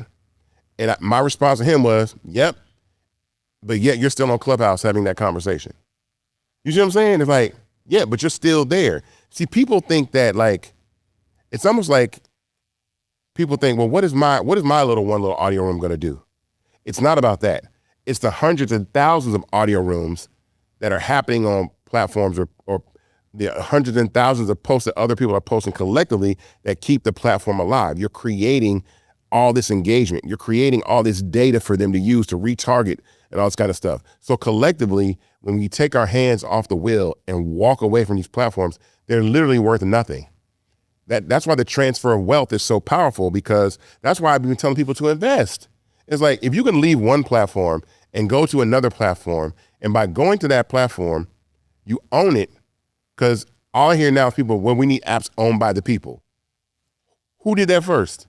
And my response to him was, yep, but yet you're still on Clubhouse having that conversation. You see what I'm saying? It's like, yeah, but you're still there. See, people think that like, it's almost like people think, well, what is my little audio room gonna do? It's not about that. It's the hundreds and thousands of audio rooms that are happening on platforms or the hundreds and thousands of posts that other people are posting collectively that keep the platform alive. You're creating all this engagement. You're creating all this data for them to use to retarget and all this kind of stuff. So collectively, when we take our hands off the wheel and walk away from these platforms, they're literally worth nothing. That's why the transfer of wealth is so powerful, because that's why I've been telling people to invest. It's like, if you can leave one platform and go to another platform, and by going to that platform, you own it, because all I hear now is people, well, we need apps owned by the people. Who did that first?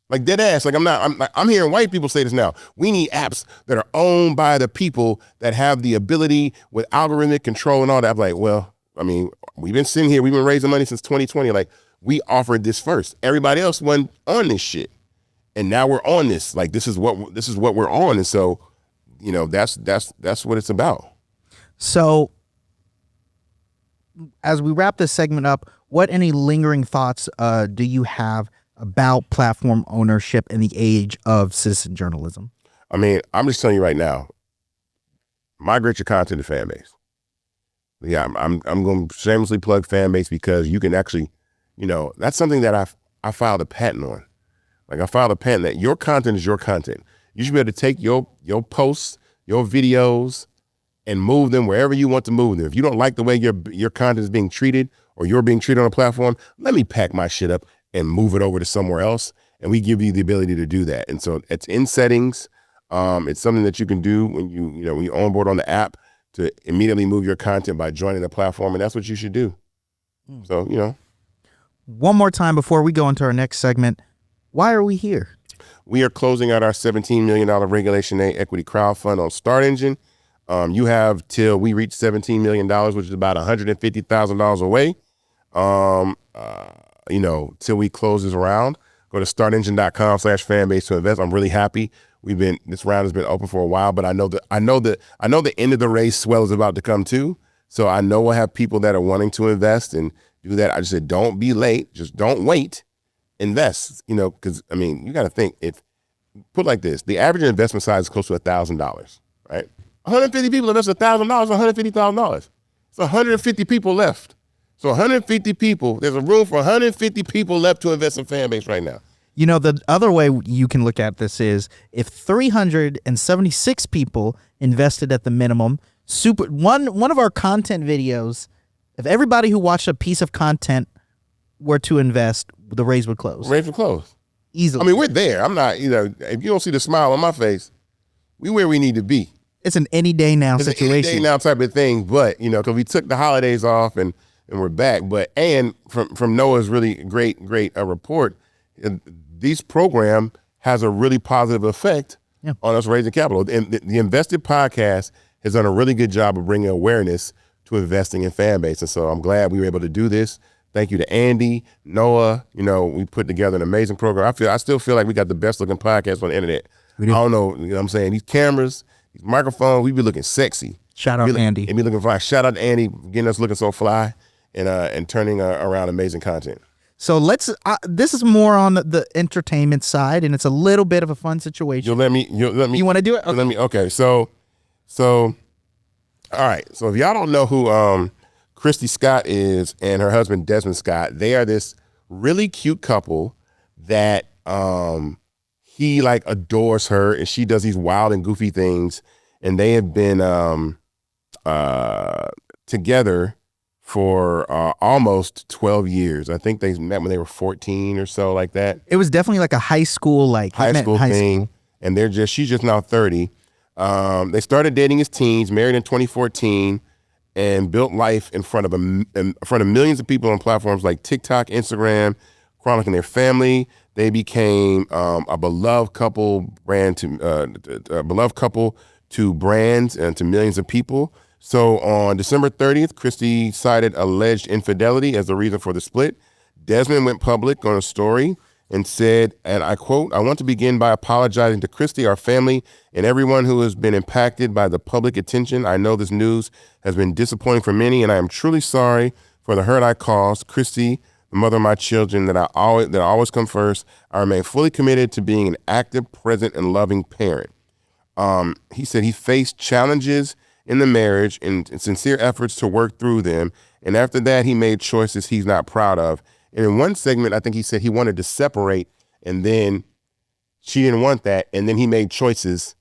Like, dead ass. Like, I'm hearing white people say this now. We need apps that are owned by the people that have the ability with algorithmic control and all that. I'm like, well, I mean, we've been sitting here, we've been raising money since 2020. Like, we offered this first. Everybody else wasn't on this shit. And now we're on this. Like, this is what we're on. And so, that's what it's about. So as we wrap this segment up, what any lingering thoughts do you have about platform ownership in the age of citizen journalism? I mean, I'm just telling you right now, migrate your content to Fanbase. Yeah, I'm going to shamelessly plug Fanbase, because you can actually, that's something that I filed a patent on. Like, I filed a patent that your content is your content. You should be able to take your posts, your videos, and move them wherever you want to move them. If you don't like the way your content is being treated, or you're being treated on a platform, let me pack my shit up and move it over to somewhere else. And we give you the ability to do that. And so it's in settings. It's something that you can do when you onboard on the app, to immediately move your content by joining the platform. And that's what you should do. So, One more time before we go into our next segment, why are we here? We are closing out our $17 million Regulation A equity crowdfund on Start Engine. You have till we reach $17 million, which is about $150,000 away. Till we close this round. Go to startengine.com/fanbase to invest. I'm really happy. This round has been open for a while, but I know the end of the race swell is about to come too. So I know we'll have people that are wanting to invest and do that. I just said, don't be late. Just don't wait. Invest, because you got to think, put like this, the average investment size is close to $1,000, right? 150 people invest $1,000, $150,000. It's 150 people left. So 150 people, there's a room for 150 people left to invest in Fanbase right now. The other way you can look at this is, if 376 people invested at the minimum, one of our content videos, if everybody who watched a piece of content were to invest, the raise would close. Raise would close. Easily. I mean, we're there. I'm not, if you don't see the smile on my face, we where we need to be. It's an any day now situation. It's an any day now type of thing, but, because we took the holidays off and we're back. But, and from Noah's really great report, this program has a really positive effect on us raising capital. And the Invested podcast has done a really good job of bringing awareness to investing in Fanbase. And so I'm glad we were able to do this. Thank you to Andy, Noah. We put together an amazing program. I still feel like we got the best looking podcast on the internet. I don't know, what I'm saying? These cameras, these microphones, we be looking sexy. Shout out Andy. And be looking fly. Shout out to Andy, getting us looking so fly and turning around amazing content. So this is more on the entertainment side, and it's a little bit of a fun situation. You'll let me. You want to do it? Okay. Okay. So, all right. So if y'all don't know who Kristy Scott is and her husband Desmond Scott, they are this really cute couple that he like adores her and she does these wild and goofy things, and they have been together for almost 12 years. I think they met when they were 14 or so, like that. It was definitely like a high school thing. And she's just now 30. They started dating as teens, married in 2014, and built life in front of millions of people on platforms like TikTok, Instagram, chronicling their family. They became a beloved couple to brands and to millions of people. So on December 30th, Kristy cited alleged infidelity as the reason for the split. Desmond went public on a story and said, and I quote, "I want to begin by apologizing to Kristy, our family, and everyone who has been impacted by the public attention. I know this news has been disappointing for many, and I am truly sorry for the hurt I caused. Kristy, the mother of my children, that always come first. I remain fully committed to being an active, present, and loving parent." He said he faced challenges in the marriage and sincere efforts to work through them. And after that, he made choices he's not proud of. And in one segment, I think he said he wanted to separate, and then she didn't want that. And then he made choices,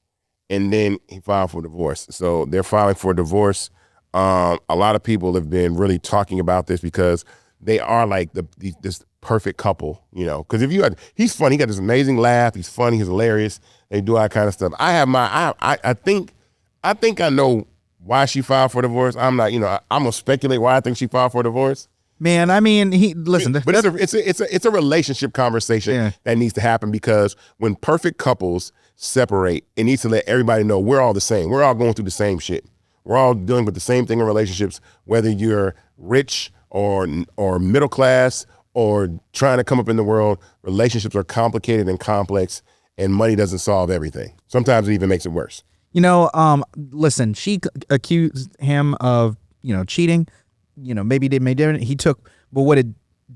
and then he filed for divorce. So they're filing for divorce. A lot of people have been really talking about this because they are like this perfect couple, you know, because he's funny. He got this amazing laugh. He's funny. He's hilarious. They do all kind of stuff. I think I know why she filed for divorce. I'm not, I'm gonna speculate why I think she filed for divorce. Man, I mean, but it's a relationship conversation that needs to happen, because when perfect couples separate, it needs to let everybody know we're all the same. We're all going through the same shit. We're all dealing with the same thing in relationships, whether you're rich or middle class or trying to come up in the world. Relationships are complicated and complex, and money doesn't solve everything. Sometimes it even makes it worse. Listen, she accused him of, cheating. Maybe they made different. But what it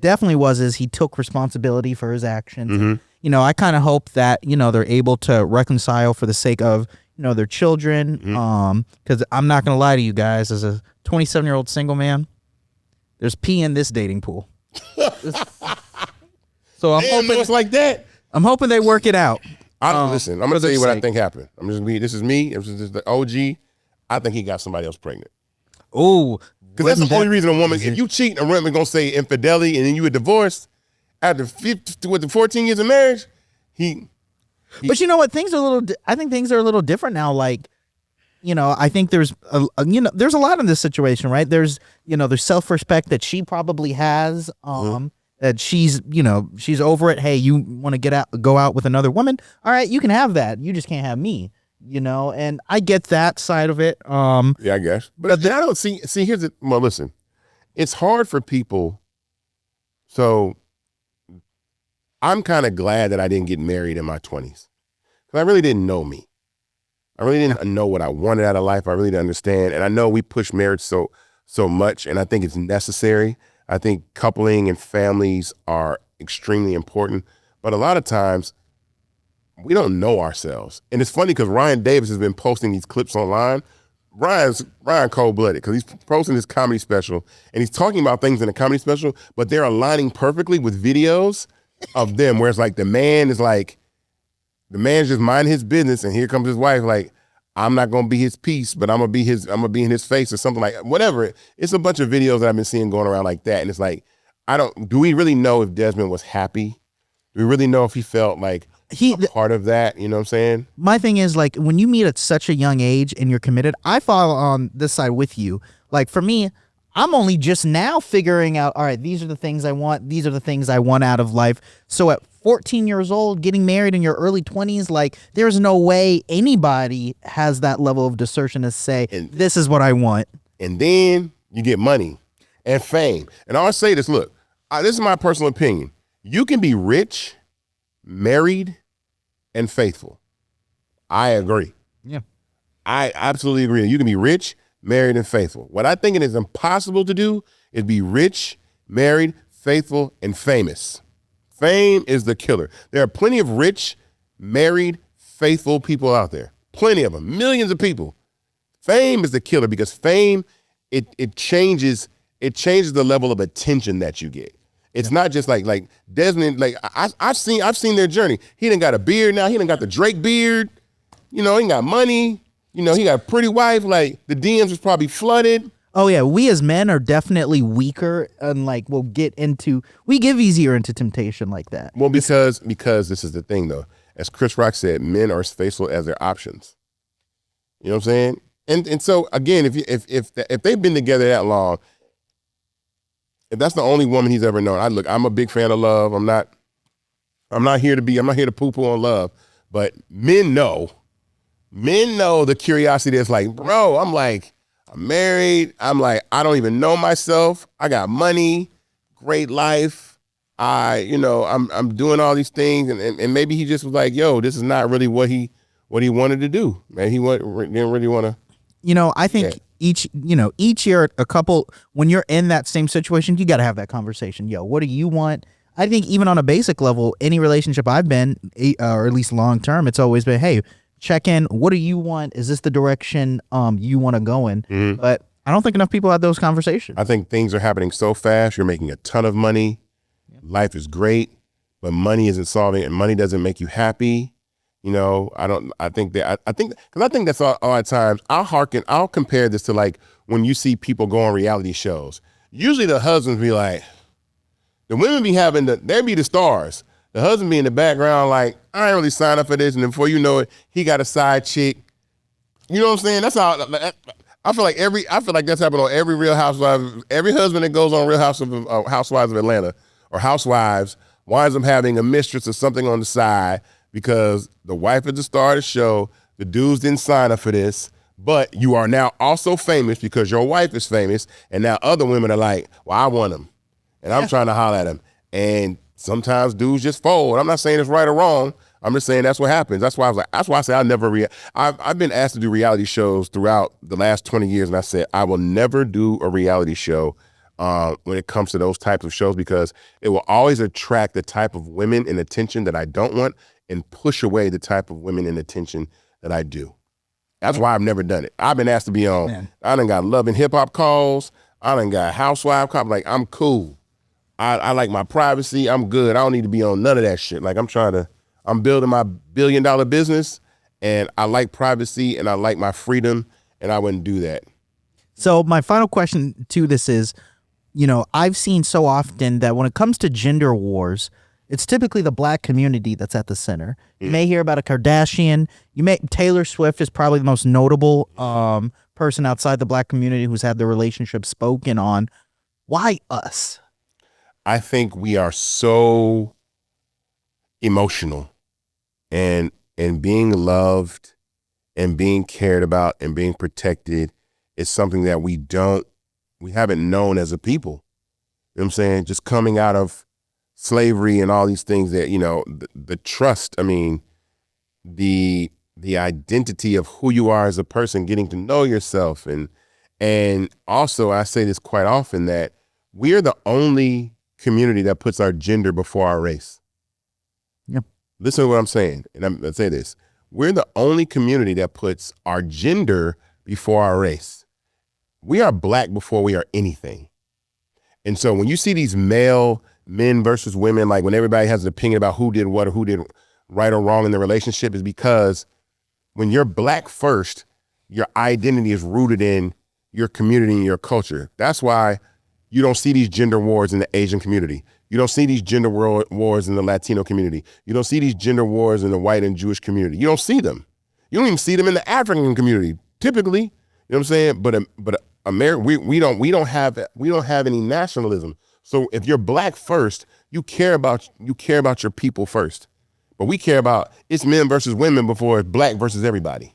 definitely is he took responsibility for his actions. Mm-hmm. I kind of hope that, they're able to reconcile for the sake of, their children. Mm-hmm. Because I'm not going to lie to you guys, as a 27-year-old single man, there's pee in this dating pool. So I'm hoping it's like that. I'm hoping they work it out. Listen, I'm going to tell you what I think happened. This is me. This is the OG. I think he got somebody else pregnant. Oh, because that's the only reason a woman, if you cheat, a woman going to say infidelity, and then you were divorced after 14 years of marriage, But you know what? I think things are a little different now. Like, I think there's there's a lot in this situation, right? There's self-respect that she probably has. That she's over it. Hey, you want to go out with another woman? All right, you can have that. You just can't have me. And I get that side of it. Yeah, I guess. But I don't see. Here's it. Well, listen, it's hard for people. So I'm kind of glad that I didn't get married in my 20s, because I really didn't know me. I really didn't know what I wanted out of life. I really didn't understand. And I know we push marriage so much, and I think it's necessary. I think coupling and families are extremely important. But a lot of times, we don't know ourselves. And it's funny because Ryan Davis has been posting these clips online. Ryan cold-blooded, because he's posting his comedy special, and he's talking about things in the comedy special, but they're aligning perfectly with videos of them, where it's like the man's just minding his business, and here comes his wife like, I'm not gonna be his piece, but I'm gonna be in his face, or something like whatever. It's a bunch of videos that I've been seeing going around like that, and it's like, do we really know if Desmond was happy? Do we really know if he felt like part of that? You know what I'm saying? My thing is, like, when you meet at such a young age and you're committed, I fall on this side with you. Like, for me, I'm only just now figuring out, all right, these are the things I want. These are the things I want out of life. So at 14 years old, getting married in your early 20s, like, there's no way anybody has that level of discernment to say, this is what I want. And then you get money and fame. And I'll say this, look, this is my personal opinion. You can be rich, married, and faithful. I agree. Yeah. I absolutely agree. You can be rich, married, and faithful. What I think it is impossible to do is be rich, married, faithful, and famous. Fame is the killer. There are plenty of rich, married, faithful people out there. Plenty of them. Millions of people. Fame is the killer, because fame, it changes the level of attention that you get. It's not just like Desmond. Like I've seen their journey. He done got a beard now. He done got the Drake beard. You know, he got money. You know, he got a pretty wife. Like the DMs was probably flooded. Oh yeah, we as men are definitely weaker, and like we give easier into temptation like that. Well, because this is the thing though. As Chris Rock said, men are as faithful as their options. You know what I'm saying? And so again, if they've been together that long, if that's the only woman he's ever known, I'm a big fan of love. I'm not here to poo-poo on love, but men know the curiosity that's like, bro, I'm married. I'm like, I don't even know myself. I got money, great life. I'm doing all these things, and maybe he just was like, yo, this is not really what he wanted to do. Man, didn't really want to. You know, I think each year a couple, when you're in that same situation, you got to have that conversation. Yo, what do you want? I think even on a basic level, any relationship I've been, or at least long term, it's always been, hey, check in. What do you want? Is this the direction you want to go in? Mm-hmm. But I don't think enough people have those conversations. I think things are happening so fast. You're making a ton of money. Yep. Life is great, but money isn't solving it. Money doesn't make you happy. You know, I think that's all at times. I'll compare this to like when you see people go on reality shows. Usually the husbands be like, the women be they be the stars. The husband be in the background like, I ain't really signed up for this. And then before you know it, he got a side chick. You know what I'm saying? That's how, I feel like that's happened on every Real Housewives. Every husband that goes on Real Housewives of Atlanta or Housewives winds up having a mistress or something on the side because the wife is the star of the show. The dudes didn't sign up for this, but you are now also famous because your wife is famous. And now other women are like, well, I want him. And I'm trying to holler at him. And sometimes dudes just fold. I'm not saying it's right or wrong. I'm just saying that's what happens. That's why I say I've been asked to do reality shows throughout the last 20 years. And I said, I will never do a reality show when it comes to those types of shows because it will always attract the type of women and attention that I don't want and push away the type of women and attention that I do. That's why I've never done it. I've been asked to be on, man. I done got Love and Hip Hop calls. I done got Housewife calls. Like, I'm cool. I like my privacy. I'm good. I don't need to be on none of that shit. Like I'm building my $1 billion business and I like privacy and I like my freedom and I wouldn't do that. So my final question to this is, you know, I've seen so often that when it comes to gender wars, it's typically the black community that's at the center. You may hear about a Kardashian. Taylor Swift is probably the most notable person outside the black community who's had the relationship spoken on. Why us? I think we are so emotional and being loved and being cared about and being protected is something that we haven't known as a people. You know what I'm saying? Just coming out of slavery and all these things that, you know, the trust, I mean, the identity of who you are as a person, getting to know yourself. And also I say this quite often that we're the only community that puts our gender before our race. Yep. Listen to what I'm saying. And I'm going to say this. We're the only community that puts our gender before our race. We are black before we are anything. And so when you see these men versus women, like when everybody has an opinion about who did what or who did right or wrong in the relationship, is because when you're black first, your identity is rooted in your community and your culture. That's why you don't see these gender wars in the Asian community. You don't see these gender wars in the Latino community. You don't see these gender wars in the white and Jewish community. You don't see them. You don't even see them in the African community, typically. You know what I'm saying? But America, we don't have any nationalism. So if you're black first, you care about your people first. But we care about it's men versus women before it's black versus everybody.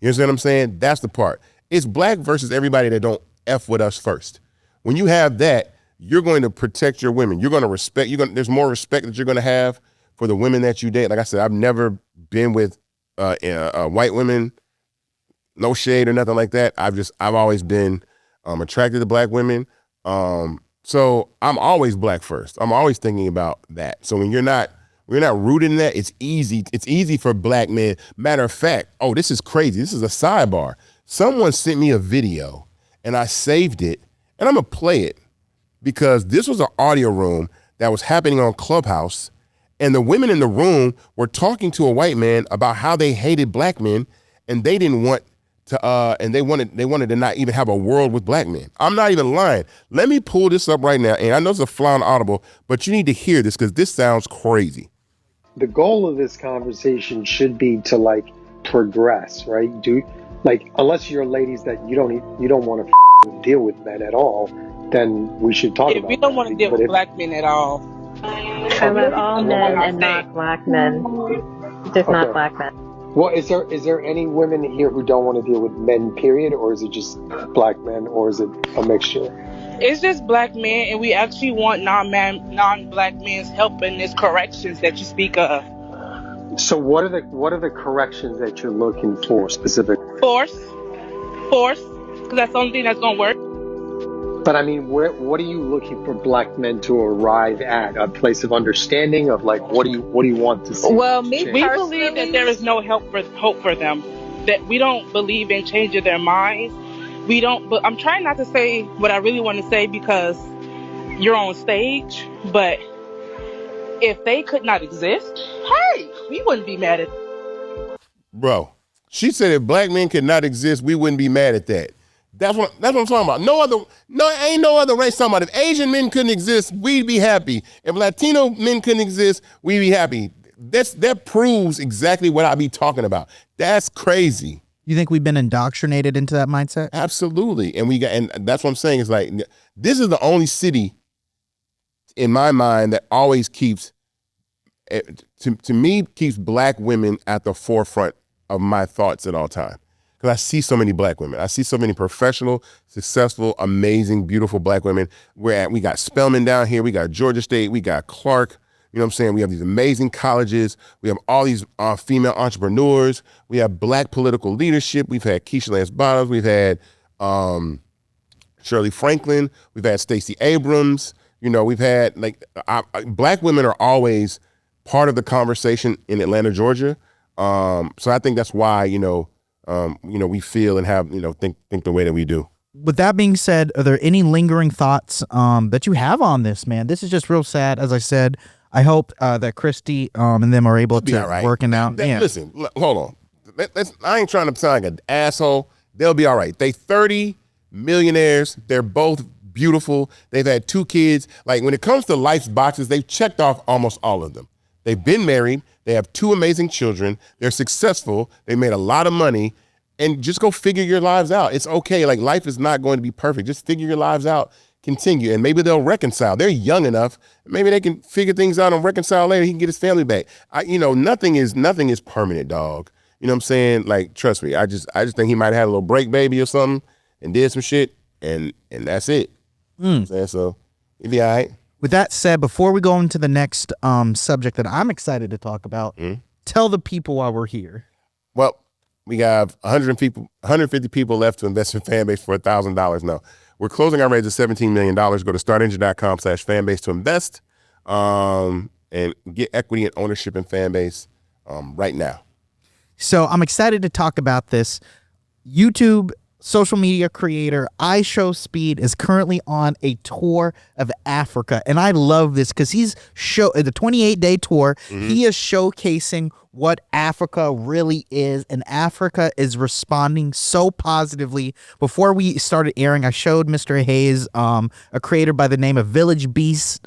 You understand what I'm saying? That's the part. It's black versus everybody that don't F with us first. When you have that, you're going to protect your women. You're going to respect. There's more respect that you're going to have for the women that you date. Like I said, I've never been with white women, no shade or nothing like that. I've always been attracted to black women. So I'm always black first. I'm always thinking about that. So when we're not rooted in that, it's easy. It's easy for black men. Matter of fact, oh, this is crazy. This is a sidebar. Someone sent me a video and I saved it and I'm going to play it because this was an audio room that was happening on Clubhouse, and the women in the room were talking to a white man about how they hated black men, and they didn't want to, and they wanted to not even have a world with black men. I'm not even lying. Let me pull this up right now, and I know it's a fly on Audible, but you need to hear this because this sounds crazy. The goal of this conversation should be to like progress, right? Unless you're ladies that you don't want to deal with men at all, then we should talk about it. We don't want to deal with black men at all. I love all men and not black men. Just not black men. Well, is there any women here who don't want to deal with men, period, or is it just black men, or is it a mixture? It's just black men, and we actually want non-black men's help in these corrections that you speak of. So what are the corrections that you're looking for specifically? Force, because that's the only thing that's gonna work. But I mean, what are you looking for black men to arrive at? A place of understanding of like, what do you want to see? Well, we believe that there is no hope for them. That we don't believe in changing their minds. We don't. But I'm trying not to say what I really want to say because you're on stage. But if they could not exist, hey, we wouldn't be mad at. Bro, she said if black men could not exist, we wouldn't be mad at that. That's what I'm talking about. Ain't no other race talking about. If Asian men couldn't exist, we'd be happy. If Latino men couldn't exist, we'd be happy. That proves exactly what I be talking about. That's crazy. You think we've been indoctrinated into that mindset? Absolutely. And that's what I'm saying is like, this is the only city in my mind that always keeps, to me, keeps black women at the forefront of my thoughts at all time. Because I see so many black women. I see so many professional, successful, amazing, beautiful black women. We got Spelman down here. We got Georgia State. We got Clark. You know what I'm saying? We have these amazing colleges. We have all these female entrepreneurs. We have black political leadership. We've had Keisha Lance Bottoms. We've had Shirley Franklin. We've had Stacey Abrams. You know, we've had black women are always part of the conversation in Atlanta, Georgia. So I think that's why, we feel and have, think the way that we do. With that being said, are there any lingering thoughts that you have on this, man? This is just real sad. As I said, I hope that Kristy and them are able to working out. Listen, hold on. I ain't trying to sound like an asshole. They'll be all right. They 30 millionaires. They're both beautiful. They've had 2 kids. Like when it comes to life's boxes, they've checked off almost all of them. They've been married. They have 2 amazing children. They're successful. They made a lot of money. And just go figure your lives out. It's okay. Like life is not going to be perfect. Just figure your lives out. Continue. And maybe they'll reconcile. They're young enough. Maybe they can figure things out and reconcile later. He can get his family back. Nothing is permanent, dog. You know what I'm saying? Like, trust me. I just think he might have had a little break baby or something and did some shit. And that's it. So he'll be all right. With that said, before we go into the next subject that I'm excited to talk about, tell the people why we're here. Well, we have 150 people left to invest in Fanbase for $1,000. No, we're closing our raise at $17 million. Go to startengine.com/Fanbase to invest and get equity and ownership in Fanbase right now. So I'm excited to talk about this. YouTube social media creator IShowSpeed is currently on a tour of Africa. And I love this because he's the 28-day tour. He is showcasing what Africa really is. And Africa is responding so positively. Before we started airing, I showed Mr. Hayes, a creator by the name of Village Beast,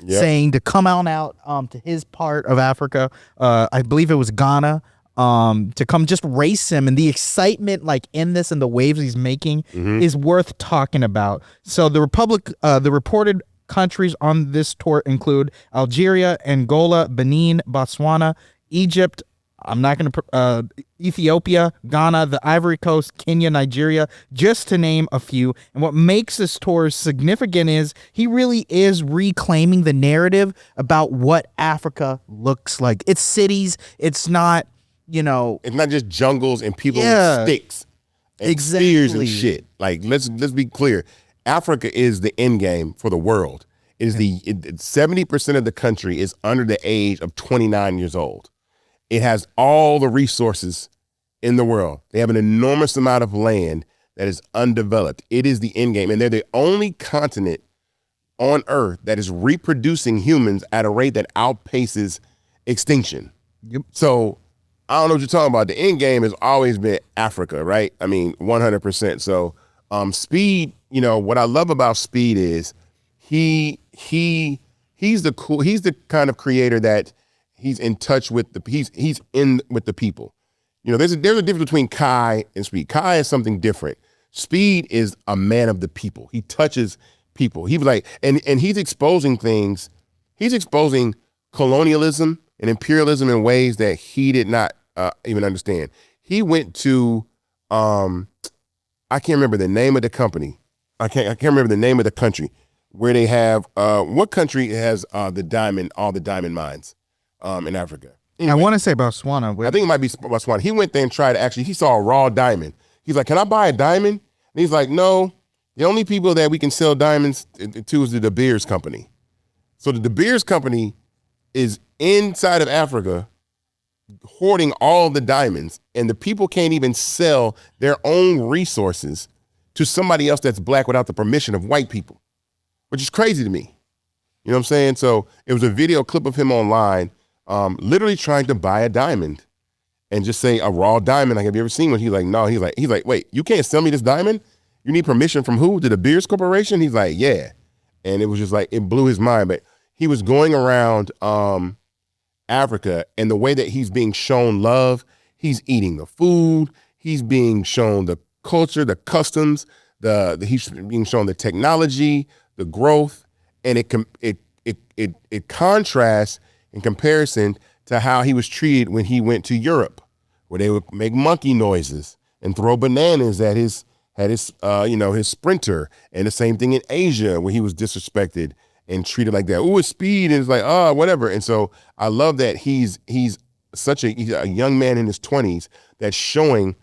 saying to come on out to his part of Africa. I believe it was Ghana. To come just race him, and the excitement like in this and the waves he's making is worth talking about. So the reported countries on this tour include Algeria, Angola, Benin, Botswana, Egypt, Ethiopia, Ghana, the Ivory Coast, Kenya, Nigeria, just to name a few. And what makes this tour significant is he really is reclaiming the narrative about what Africa looks like. It's cities, it's not it's not just jungles and people with sticks and spears and shit. Like let's be clear. Africa is the end game for the world. It is 70% of the country is under the age of 29 years old. It has all the resources in the world. They have an enormous amount of land that is undeveloped. It is the end game, and they're the only continent on Earth that is reproducing humans at a rate that outpaces extinction. Yep. So I don't know what you're talking about. The end game has always been Africa, right? I mean, 100%. So Speed, what I love about Speed is he's the kind of creator that he's in touch with he's in with the people. There's a difference between Kai and Speed. Kai is something different. Speed is a man of the people. He touches people. He's like, and he's exposing things. He's exposing colonialism and imperialism in ways that he did not even understand. He went to, I can't remember the name of the company. I can't remember the name of the country where they have, what country has all the diamond mines in Africa? Anyway, I want to say Botswana. I think it might be Botswana. He went there and tried to he saw a raw diamond. He's like, can I buy a diamond? And he's like, no, the only people that we can sell diamonds to is the De Beers Company. So the De Beers Company is inside of Africa hoarding all the diamonds, and the people can't even sell their own resources to somebody else that's black without the permission of white people, which is crazy to me. You know what I'm saying? So it was a video clip of him online literally trying to buy a diamond and just say a raw diamond. Like, have you ever seen one? He's like, no. He's like, wait, you can't sell me this diamond? You need permission from who? To the Beers Corporation? He's like, yeah. And it was just like, it blew his mind. But he was going around Africa, and the way that he's being shown love, he's eating the food, he's being shown the culture, the customs, he's being shown the technology, the growth, and it contrasts in comparison to how he was treated when he went to Europe, where they would make monkey noises and throw bananas at his sprinter, and the same thing in Asia where he was disrespected and treated like that. Ooh, it's Speed, and it's like, whatever. And so I love that he's such a young man in his 20s that's showing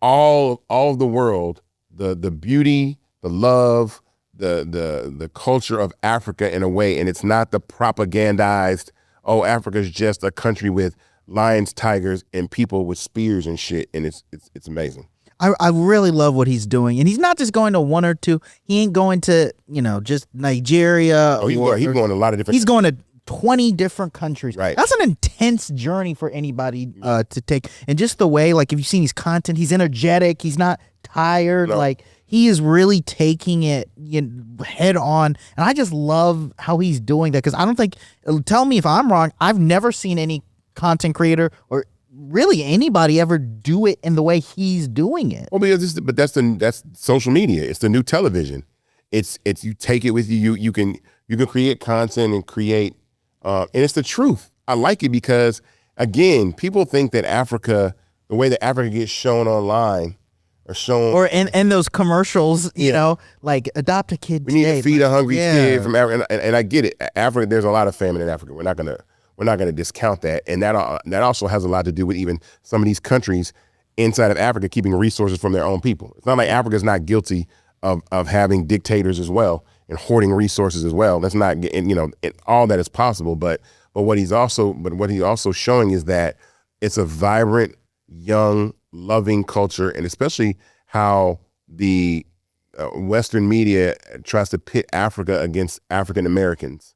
all of the world the beauty, the love, the culture of Africa in a way, and it's not the propagandized, Africa's just a country with lions, tigers, and people with spears and shit, and it's amazing. I really love what he's doing, and he's not just going to one or two. He ain't going to just Nigeria. He's going to a lot of different. He's going to 20 different countries. Right. That's an intense journey for anybody to take. And just the way, like, if you've seen his content, he's energetic. He's not tired. No. Like, he is really taking it head on. And I just love how he's doing that, because I don't think, tell me if I'm wrong, I've never seen any content creator or really anybody ever do it in the way he's doing it. Well, that's social media. It's the new television. It's you take it with you. You can create content and create, and it's the truth. I like it because, again, people think that Africa, the way that Africa gets shown online, or in those commercials, like adopt a kid. We need to feed a hungry kid from Africa, and I get it. Africa, there's a lot of famine in Africa. We're not gonna discount that, and that also has a lot to do with even some of these countries inside of Africa keeping resources from their own people. It's not like Africa's not guilty of having dictators as well and hoarding resources as well. That's not, all that is possible. But what he's also showing is that it's a vibrant, young, loving culture, and especially how the Western media tries to pit Africa against African Americans.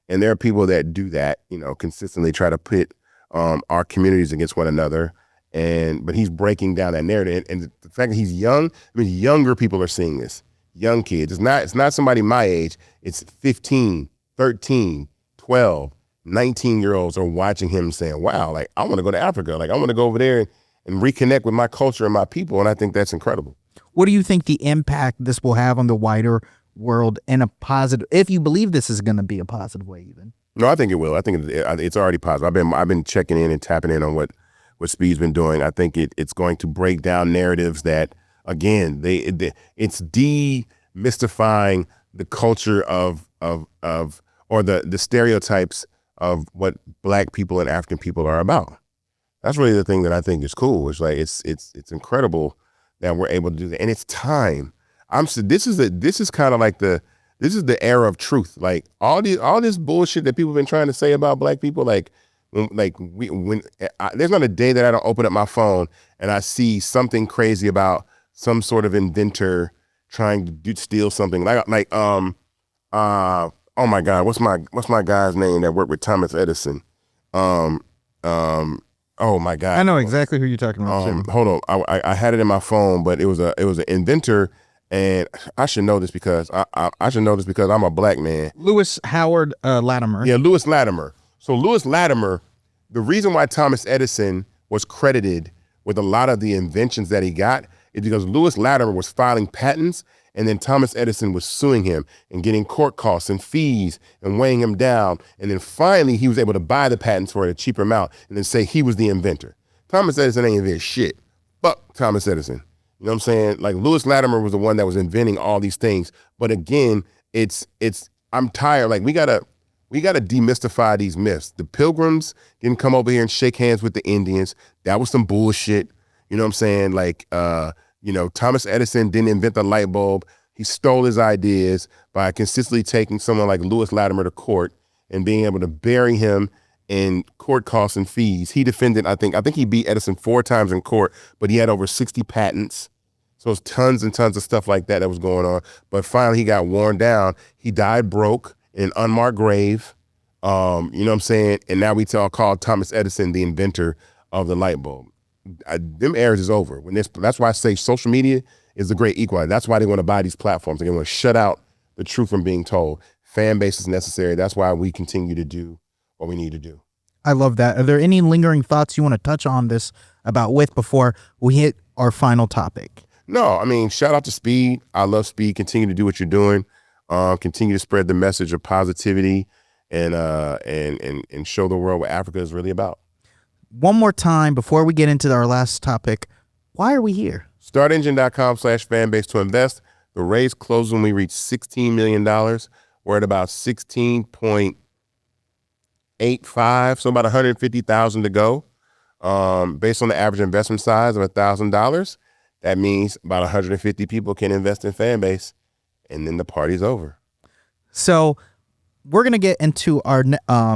And there are people that do that, consistently try to pit our communities against one another. But he's breaking down that narrative. And the fact that he's young, younger people are seeing this. Young kids. It's not somebody my age. It's 15, 13, 12, 19-year-olds are watching him saying, wow, like, I want to go to Africa. Like, I want to go over there and reconnect with my culture and my people. And I think that's incredible. What do you think the impact this will have on the wider world in a positive, if you believe this is going to be a positive way even? No, I think it will. I think it's already positive. I've been checking in and tapping in on what Speed's been doing. I think it's going to break down narratives that, again, it's demystifying the culture of or the stereotypes of what Black people and African people are about. That's really the thing that I think is cool. It's like it's incredible that we're able to do that, and it's time. This is kind of like the era of truth. Like all this bullshit that people have been trying to say about Black people. Like there's not a day that I don't open up my phone and I see something crazy about some sort of inventor trying to steal something. oh my God, what's my guy's name that worked with Thomas Edison? Oh my God, I know exactly who you're talking about. Hold on, I had it in my phone, but it was an inventor, and I should know this because I should know this because I'm a black man. Lewis Howard Latimer. Yeah, Lewis Latimer. So Lewis Latimer, the reason why Thomas Edison was credited with a lot of the inventions that he got is because Lewis Latimer was filing patents, and then Thomas Edison was suing him and getting court costs and fees and weighing him down. And then finally he was able to buy the patents for a cheaper amount and then say he was the inventor. Thomas Edison ain't invent shit. Fuck Thomas Edison. You know what I'm saying? Like Lewis Latimer was the one that was inventing all these things. But again, I'm tired. Like we gotta demystify these myths. The Pilgrims didn't come over here and shake hands with the Indians. That was some bullshit. You know what I'm saying? Like, Thomas Edison didn't invent the light bulb. He stole his ideas by consistently taking someone like Lewis Latimer to court and being able to bury him in court costs and fees. He defended, I think he beat Edison 4 times in court, but he had over 60 patents. So it's tons and tons of stuff like that was going on. But finally he got worn down. He died broke in an unmarked grave. You know what I'm saying? And now we call Thomas Edison the inventor of the light bulb. Them eras is over. That's why I say social media is the great equalizer. That's why they want to buy these platforms. They want to shut out the truth from being told. Fan base is necessary. That's why we continue to do what we need to do. I love that. Are there any lingering thoughts you want to touch on this about before we hit our final topic? No, I mean, shout out to Speed. I love Speed. Continue to do what you're doing. Continue to spread the message of positivity and show the world what Africa is really about. One more time before we get into our last topic, why are we here? Startengine.com/fanbase to invest. The raise closes when we reach $16 million. We're at about 16.85, so about 150,000 to go. Based on the average investment size of $1,000, that means about 150 people can invest in Fanbase, and then the party's over. So we're going to get into our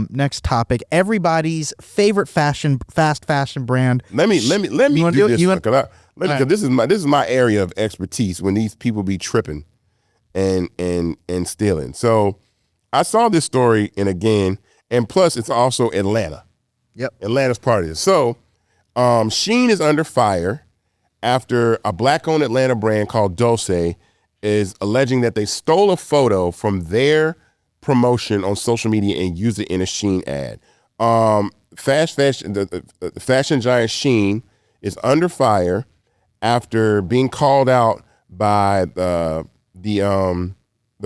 next topic. Everybody's favorite fast fashion brand. Let me do this because this is my area of expertise when these people be tripping and stealing. So I saw this story, and plus it's also Atlanta. Yep. Atlanta's part of this. So Shein is under fire after a black-owned Atlanta brand called Dulce is alleging that they stole a photo from their promotion on social media and used it in a Shein ad. The fashion giant Shein is under fire after being called out by the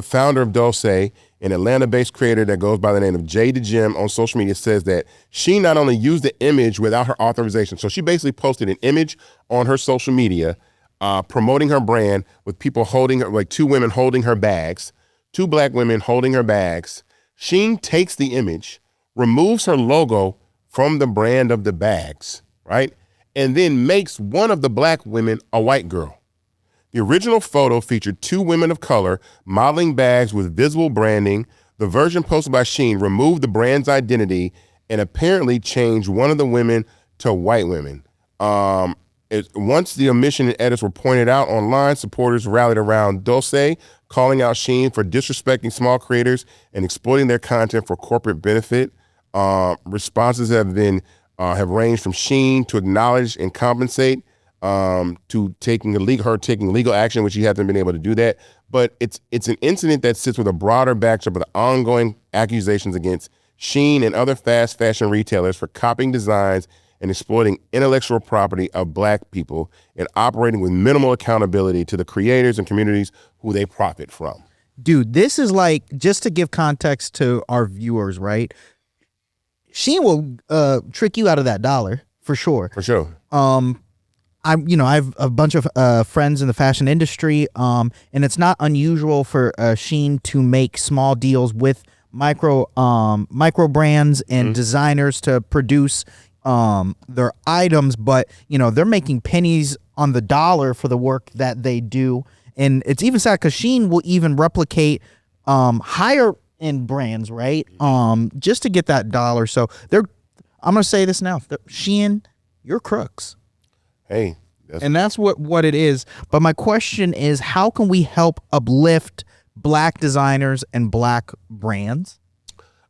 founder of Dulce, an Atlanta-based creator that goes by the name of Jay the Gym on social media, says that she not only used the image without her authorization, so she basically posted an image on her social media promoting her brand with people holding her, like 2 women holding her bags, 2 black women holding her bags. Shein takes the image, removes her logo from the brand of the bags, right? And then makes one of the black women a white girl. The original photo featured 2 women of color modeling bags with visible branding. The version posted by Shein removed the brand's identity and apparently changed one of the women to white women. Once the omission and edits were pointed out online, supporters rallied around Dulce, calling out Shein for disrespecting small creators and exploiting their content for corporate benefit. Responses have ranged from Shein to acknowledge and compensate, to taking legal action, which she hasn't been able to do that. But it's an incident that sits with a broader backdrop of the ongoing accusations against Shein and other fast fashion retailers for copying designs and exploiting intellectual property of black people and operating with minimal accountability to the creators and communities who they profit from. Dude, this is like, just to give context to our viewers, right? Shein will trick you out of that dollar for sure. For sure. I have a bunch of friends in the fashion industry, and it's not unusual for Shein to make small deals with micro brands and designers to produce their items, but they're making pennies on the dollar for the work that they do. And it's even sad because Shein will even replicate higher end brands, right? Just to get that dollar. So I'm gonna say this now, Shein, you're crooks. Hey, that's what it is. But my question is, how can we help uplift black designers and black brands?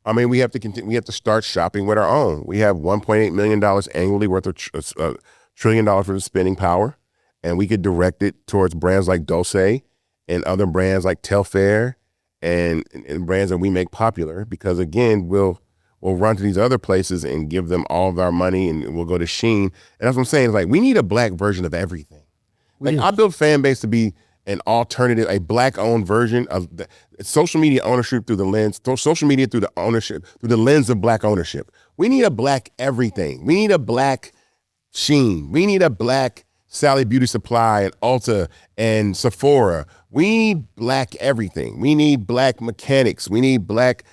I mean, we have to continue. We have to start shopping with our own. We have $1.8 million annually worth of $1 trillion worth of spending power, and we could direct it towards brands like Dulce and other brands like Telfair and brands that we make popular. Because again, we'll run to these other places and give them all of our money, and we'll go to Shein. And that's what I'm saying. It's like we need a black version of everything. Like I built Fanbase to be an alternative, a black-owned version of the social media ownership through the lens, social media through the ownership, through the lens of black ownership. We need a black everything. We need a black Shein. We need a black Sally Beauty Supply and Ulta and Sephora. We need black everything. We need black mechanics. We need black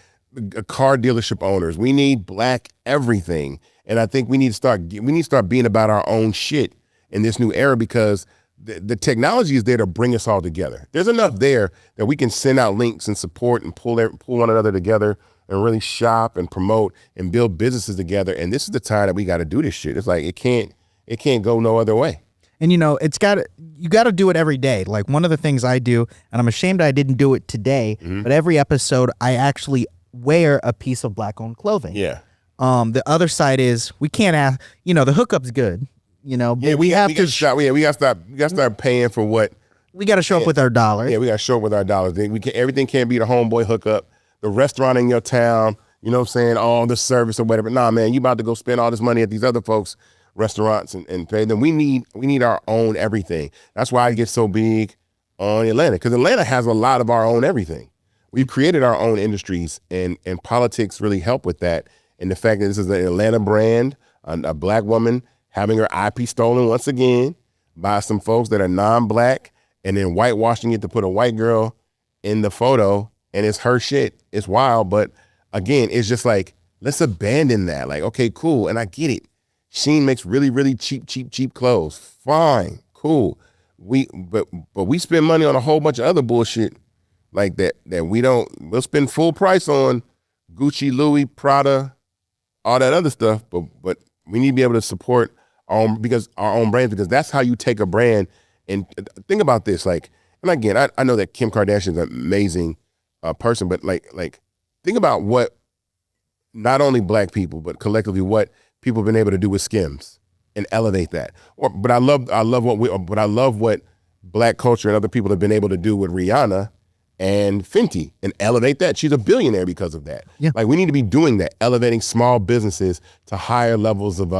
car dealership owners. We need black everything. And I think we need to start being about our own shit in this new era, because the technology is there to bring us all together. There's enough there that we can send out links and support and pull one another together and really shop and promote and build businesses together. And this is the time that we got to do this shit. It's like it can't go no other way. And you got to do it every day. Like one of the things I do, and I'm ashamed I didn't do it today, but every episode I actually wear a piece of black-owned clothing. Yeah. The other side is we can't ask. The hookup's good. But we got to start paying for what we got to show up with our dollars. Yeah, we got to show up with our dollars. Everything can't be the homeboy hookup, the restaurant in your town. You know what I'm saying? All the service or whatever. Nah, man, you about to go spend all this money at these other folks' restaurants and pay them. We need our own everything. That's why I get so big on Atlanta, because Atlanta has a lot of our own everything. We've created our own industries, and politics really help with that. And the fact that this is an Atlanta brand, a black woman having her IP stolen once again by some folks that are non-black, and then whitewashing it to put a white girl in the photo, and it's her shit. It's wild, but again, it's just like, let's abandon that. Like, okay, cool, and I get it. Shein makes really, really cheap clothes. Fine, cool. But we spend money on a whole bunch of other bullshit like that we'll spend full price on Gucci, Louis, Prada, all that other stuff, but we need to be able to support our own brands, because that's how you take a brand. And think about this, like, and again, I know that Kim Kardashian is an amazing person, but like think about what not only black people, but collectively what people have been able to do with Skims and elevate that. But I love what black culture and other people have been able to do with Rihanna and Fenty and elevate that. She's a billionaire because of that. Yeah. Like, we need to be doing that, elevating small businesses to higher levels of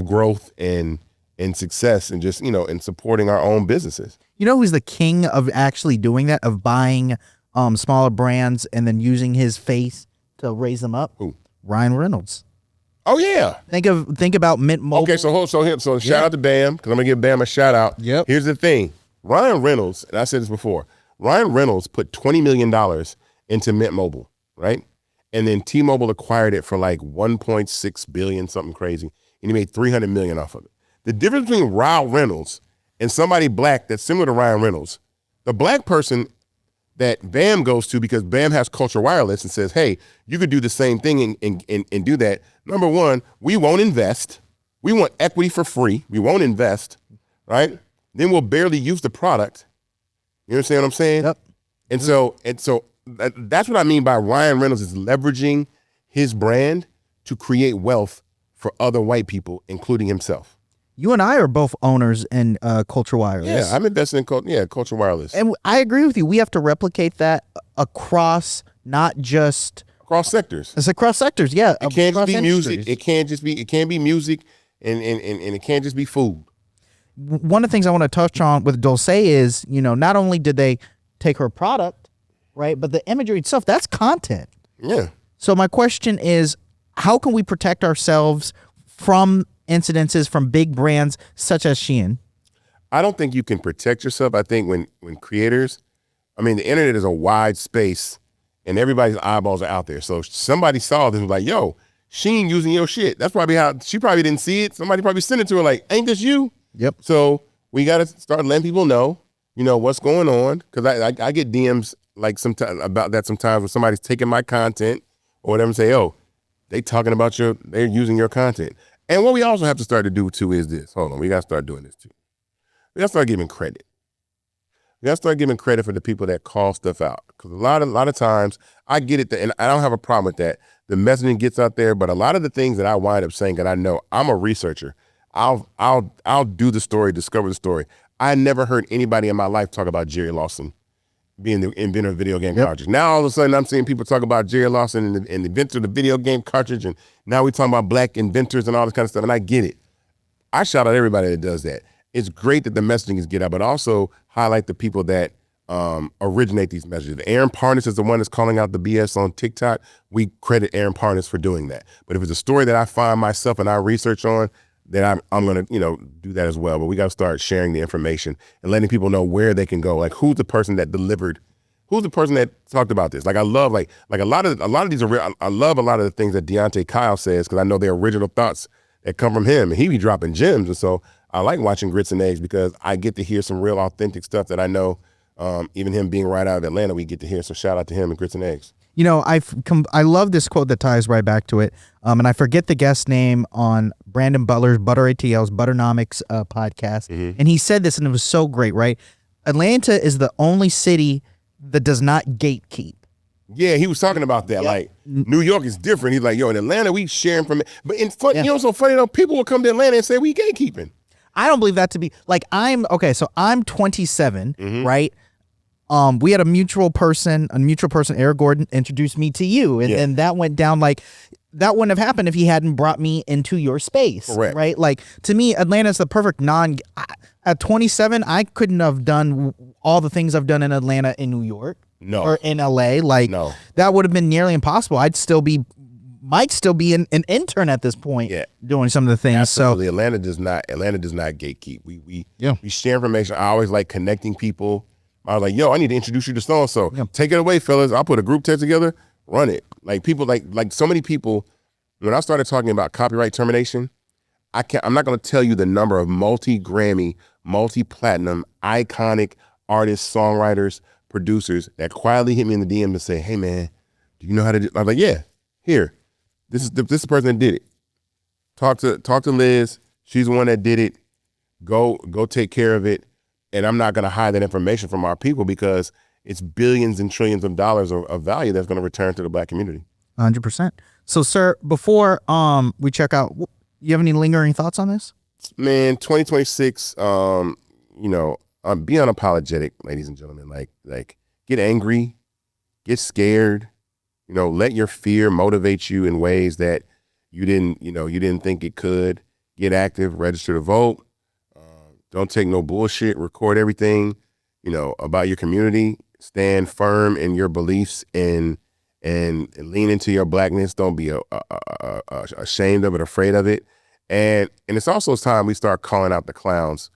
growth and success, and just, and supporting our own businesses. You know who's the king of actually doing that, of buying smaller brands and then using his face to raise them up? Who? Ryan Reynolds. Oh yeah. Think about Mint Mobile. Okay, so shout out to Bam, because I'm gonna give Bam a shout out. Yep. Here's the thing. Ryan Reynolds, and I said this before, Ryan Reynolds put $20 million into Mint Mobile, right? And then T-Mobile acquired it for like $1.6 billion, something crazy. And he made $300 million off of it. The difference between Ryan Reynolds and somebody black that's similar to Ryan Reynolds, the black person that Bam goes to, because Bam has Culture Wireless and says, hey, you could do the same thing and do that. Number one, we won't invest. We want equity for free. We won't invest, right? Then we'll barely use the product. You understand what I'm saying? Yep. And so that's what I mean by Ryan Reynolds is leveraging his brand to create wealth for other white people, including himself. You and I are both owners in Culture Wireless. Yeah, I'm invested in Culture Wireless. And I agree with you. We have to replicate that across, not just... Across sectors. It's across sectors, yeah. It can't just be music. It can't be music, and it can't just be food. One of the things I want to touch on with Dulce is, not only did they take her product, right, but the imagery itself, that's content. Yeah. So my question is, how can we protect ourselves from incidences from big brands such as Shein? I don't think you can protect yourself. I think when creators, the internet is a wide space, and everybody's eyeballs are out there. So somebody saw this and was like, yo, Shein using your shit. That's probably how, she probably didn't see it. Somebody probably sent it to her like, ain't this you? Yep. So we got to start letting people know, what's going on. Because I get DMs like sometimes about that sometimes when somebody's taking my content or whatever and say, oh, they're using your content. And what we also have to start to do too is this. Hold on, we got to start doing this too. We got to start giving credit. We gotta start giving credit for the people that call stuff out. Because a lot of times, I get it, and I don't have a problem with that. The messaging gets out there, but a lot of the things that I wind up saying, that I know, I'm a researcher. I'll do the story, discover the story. I never heard anybody in my life talk about Jerry Lawson being the inventor of video game cartridge. Now all of a sudden I'm seeing people talk about Jerry Lawson and the inventor of the video game cartridge, and now we're talking about black inventors and all this kind of stuff, and I get it. I shout out everybody that does that. It's great that the messaging is get out, but also highlight the people that originate these messages. Aaron Parnas is the one that's calling out the BS on TikTok. We credit Aaron Parnas for doing that. But if it's a story that I find myself and I research on, then I'm going to, do that as well. But we got to start sharing the information and letting people know where they can go. Like, who's the person that delivered? Who's the person that talked about this? Like, I love like a lot of these are. I love a lot of the things that Deontay Kyle says, because I know they're original thoughts that come from him, and he be dropping gems. And so I like watching Grits and Eggs, because I get to hear some real authentic stuff that I know. Even him being right out of Atlanta, we get to hear. So shout out to him and Grits and Eggs. I love this quote that ties right back to it. And I forget the guest name on Brandon Butler's Butter ATL's Butternomics podcast. Mm-hmm. And he said this, and it was so great, right? Atlanta is the only city that does not gatekeep. Yeah, he was talking about that. Yep. Like, New York is different. He's like, in Atlanta, we sharing from it. But so funny though, people will come to Atlanta and say we gatekeeping. I don't believe that to be, like, I'm 27, mm-hmm. right? We had a mutual person, Eric Gordon, introduced me to you. And that went down like, that wouldn't have happened if he hadn't brought me into your space. Correct. Right? Like, to me, Atlanta's the perfect at 27, I couldn't have done all the things I've done in Atlanta in New York. No. Or in LA. Like, no. That would have been nearly impossible. might still be an intern at this point, doing some of the things. Absolutely. So Atlanta does not gatekeep. We share information. I always like connecting people. I was like, I need to introduce you to so-and-so. Yeah. Take it away, fellas. I'll put a group text together, run it. Like, people, like so many people, when I started talking about copyright termination, I'm not going to tell you the number of multi-Grammy, multi-platinum, iconic artists, songwriters, producers that quietly hit me in the DM to say, hey man, do you know how to do? I was like, yeah, here. This is the person that did it. Talk to Liz. She's the one that did it. Go take care of it. And I'm not going to hide that information from our people, because it's billions and trillions of dollars of value that's going to return to the Black community. 100%. So, sir, before we check out, you have any lingering thoughts on this? Man, 2026, be unapologetic, ladies and gentlemen. Like, get angry, get scared, let your fear motivate you in ways that you didn't think it could. Get active, register to vote. Don't take no bullshit. Record everything, about your community. Stand firm in your beliefs and lean into your Blackness. Don't be ashamed of it, afraid of it. And it's also time we start calling out the clowns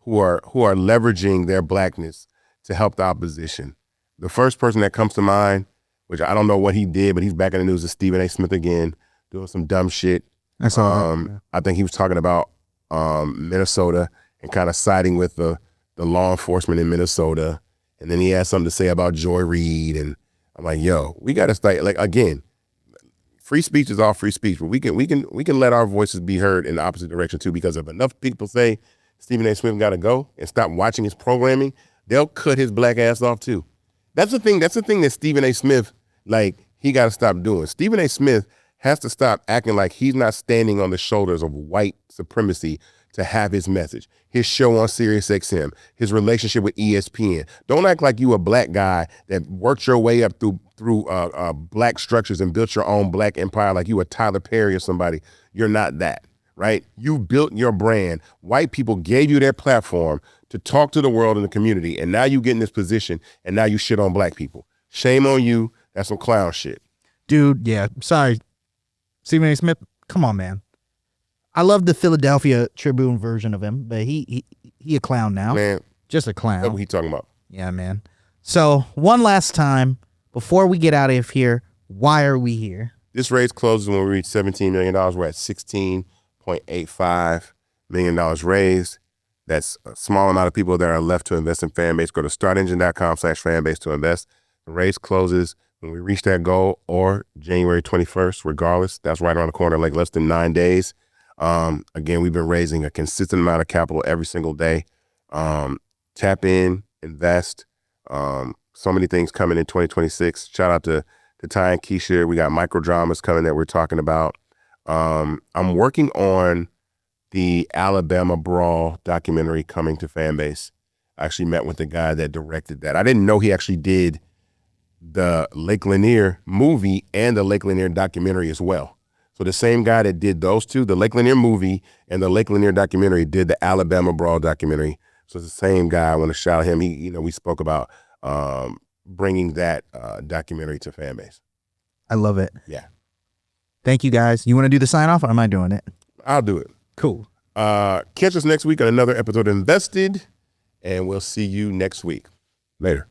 who are leveraging their Blackness to help the opposition. The first person that comes to mind, which I don't know what he did, but he's back in the news, is Stephen A. Smith again, doing some dumb shit. I saw that. I think he was talking about Minnesota and kind of siding with the law enforcement in Minnesota. And then he had something to say about Joy Reid. And I'm like, we got to start, like, again, free speech is all free speech, but we can let our voices be heard in the opposite direction too, because if enough people say Stephen A. Smith got to go and stop watching his programming, they'll cut his black ass off too. That's the thing that Stephen A. Smith, he got to stop doing. Stephen A. Smith has to stop acting like he's not standing on the shoulders of white supremacy to have his message. His show on SiriusXM, his relationship with ESPN. Don't act like you a black guy that worked your way up through black structures and built your own black empire like you a Tyler Perry or somebody. You're not that, right? You built your brand. White people gave you their platform to talk to the world and the community, and now you get in this position, and now you shit on black people. Shame on you. That's some clown shit. Dude, yeah, sorry. Stephen A. Smith, come on, man. I love the Philadelphia Tribune version of him, but he a clown now. Man. Just a clown. That's what he talking about. Yeah, man. So one last time, before we get out of here, why are we here? This raise closes when we reach $17 million. We're at $16.85 million raised. That's a small amount of people that are left to invest in Fanbase. Go to startengine.com/fanbase to invest. The raise closes when we reach that goal, or January 21st, regardless. That's right around the corner, like less than 9 days. Again, we've been raising a consistent amount of capital every single day. Tap in, invest. So many things coming in 2026. Shout out to Ty and Keisha. We got micro dramas coming that we're talking about. I'm working on the Alabama Brawl documentary coming to Fanbase. I actually met with the guy that directed that. I didn't know he actually did the Lake Lanier movie and the Lake Lanier documentary as well. So the same guy that did those two, the Lake Lanier movie and the Lake Lanier documentary, did the Alabama Brawl documentary. So it's the same guy. I want to shout him. We spoke about bringing that documentary to Fanbase. I love it. Yeah. Thank you, guys. You want to do the sign off or am I doing it? I'll do it. Cool. Catch us next week on another episode of Invested, and we'll see you next week. Later.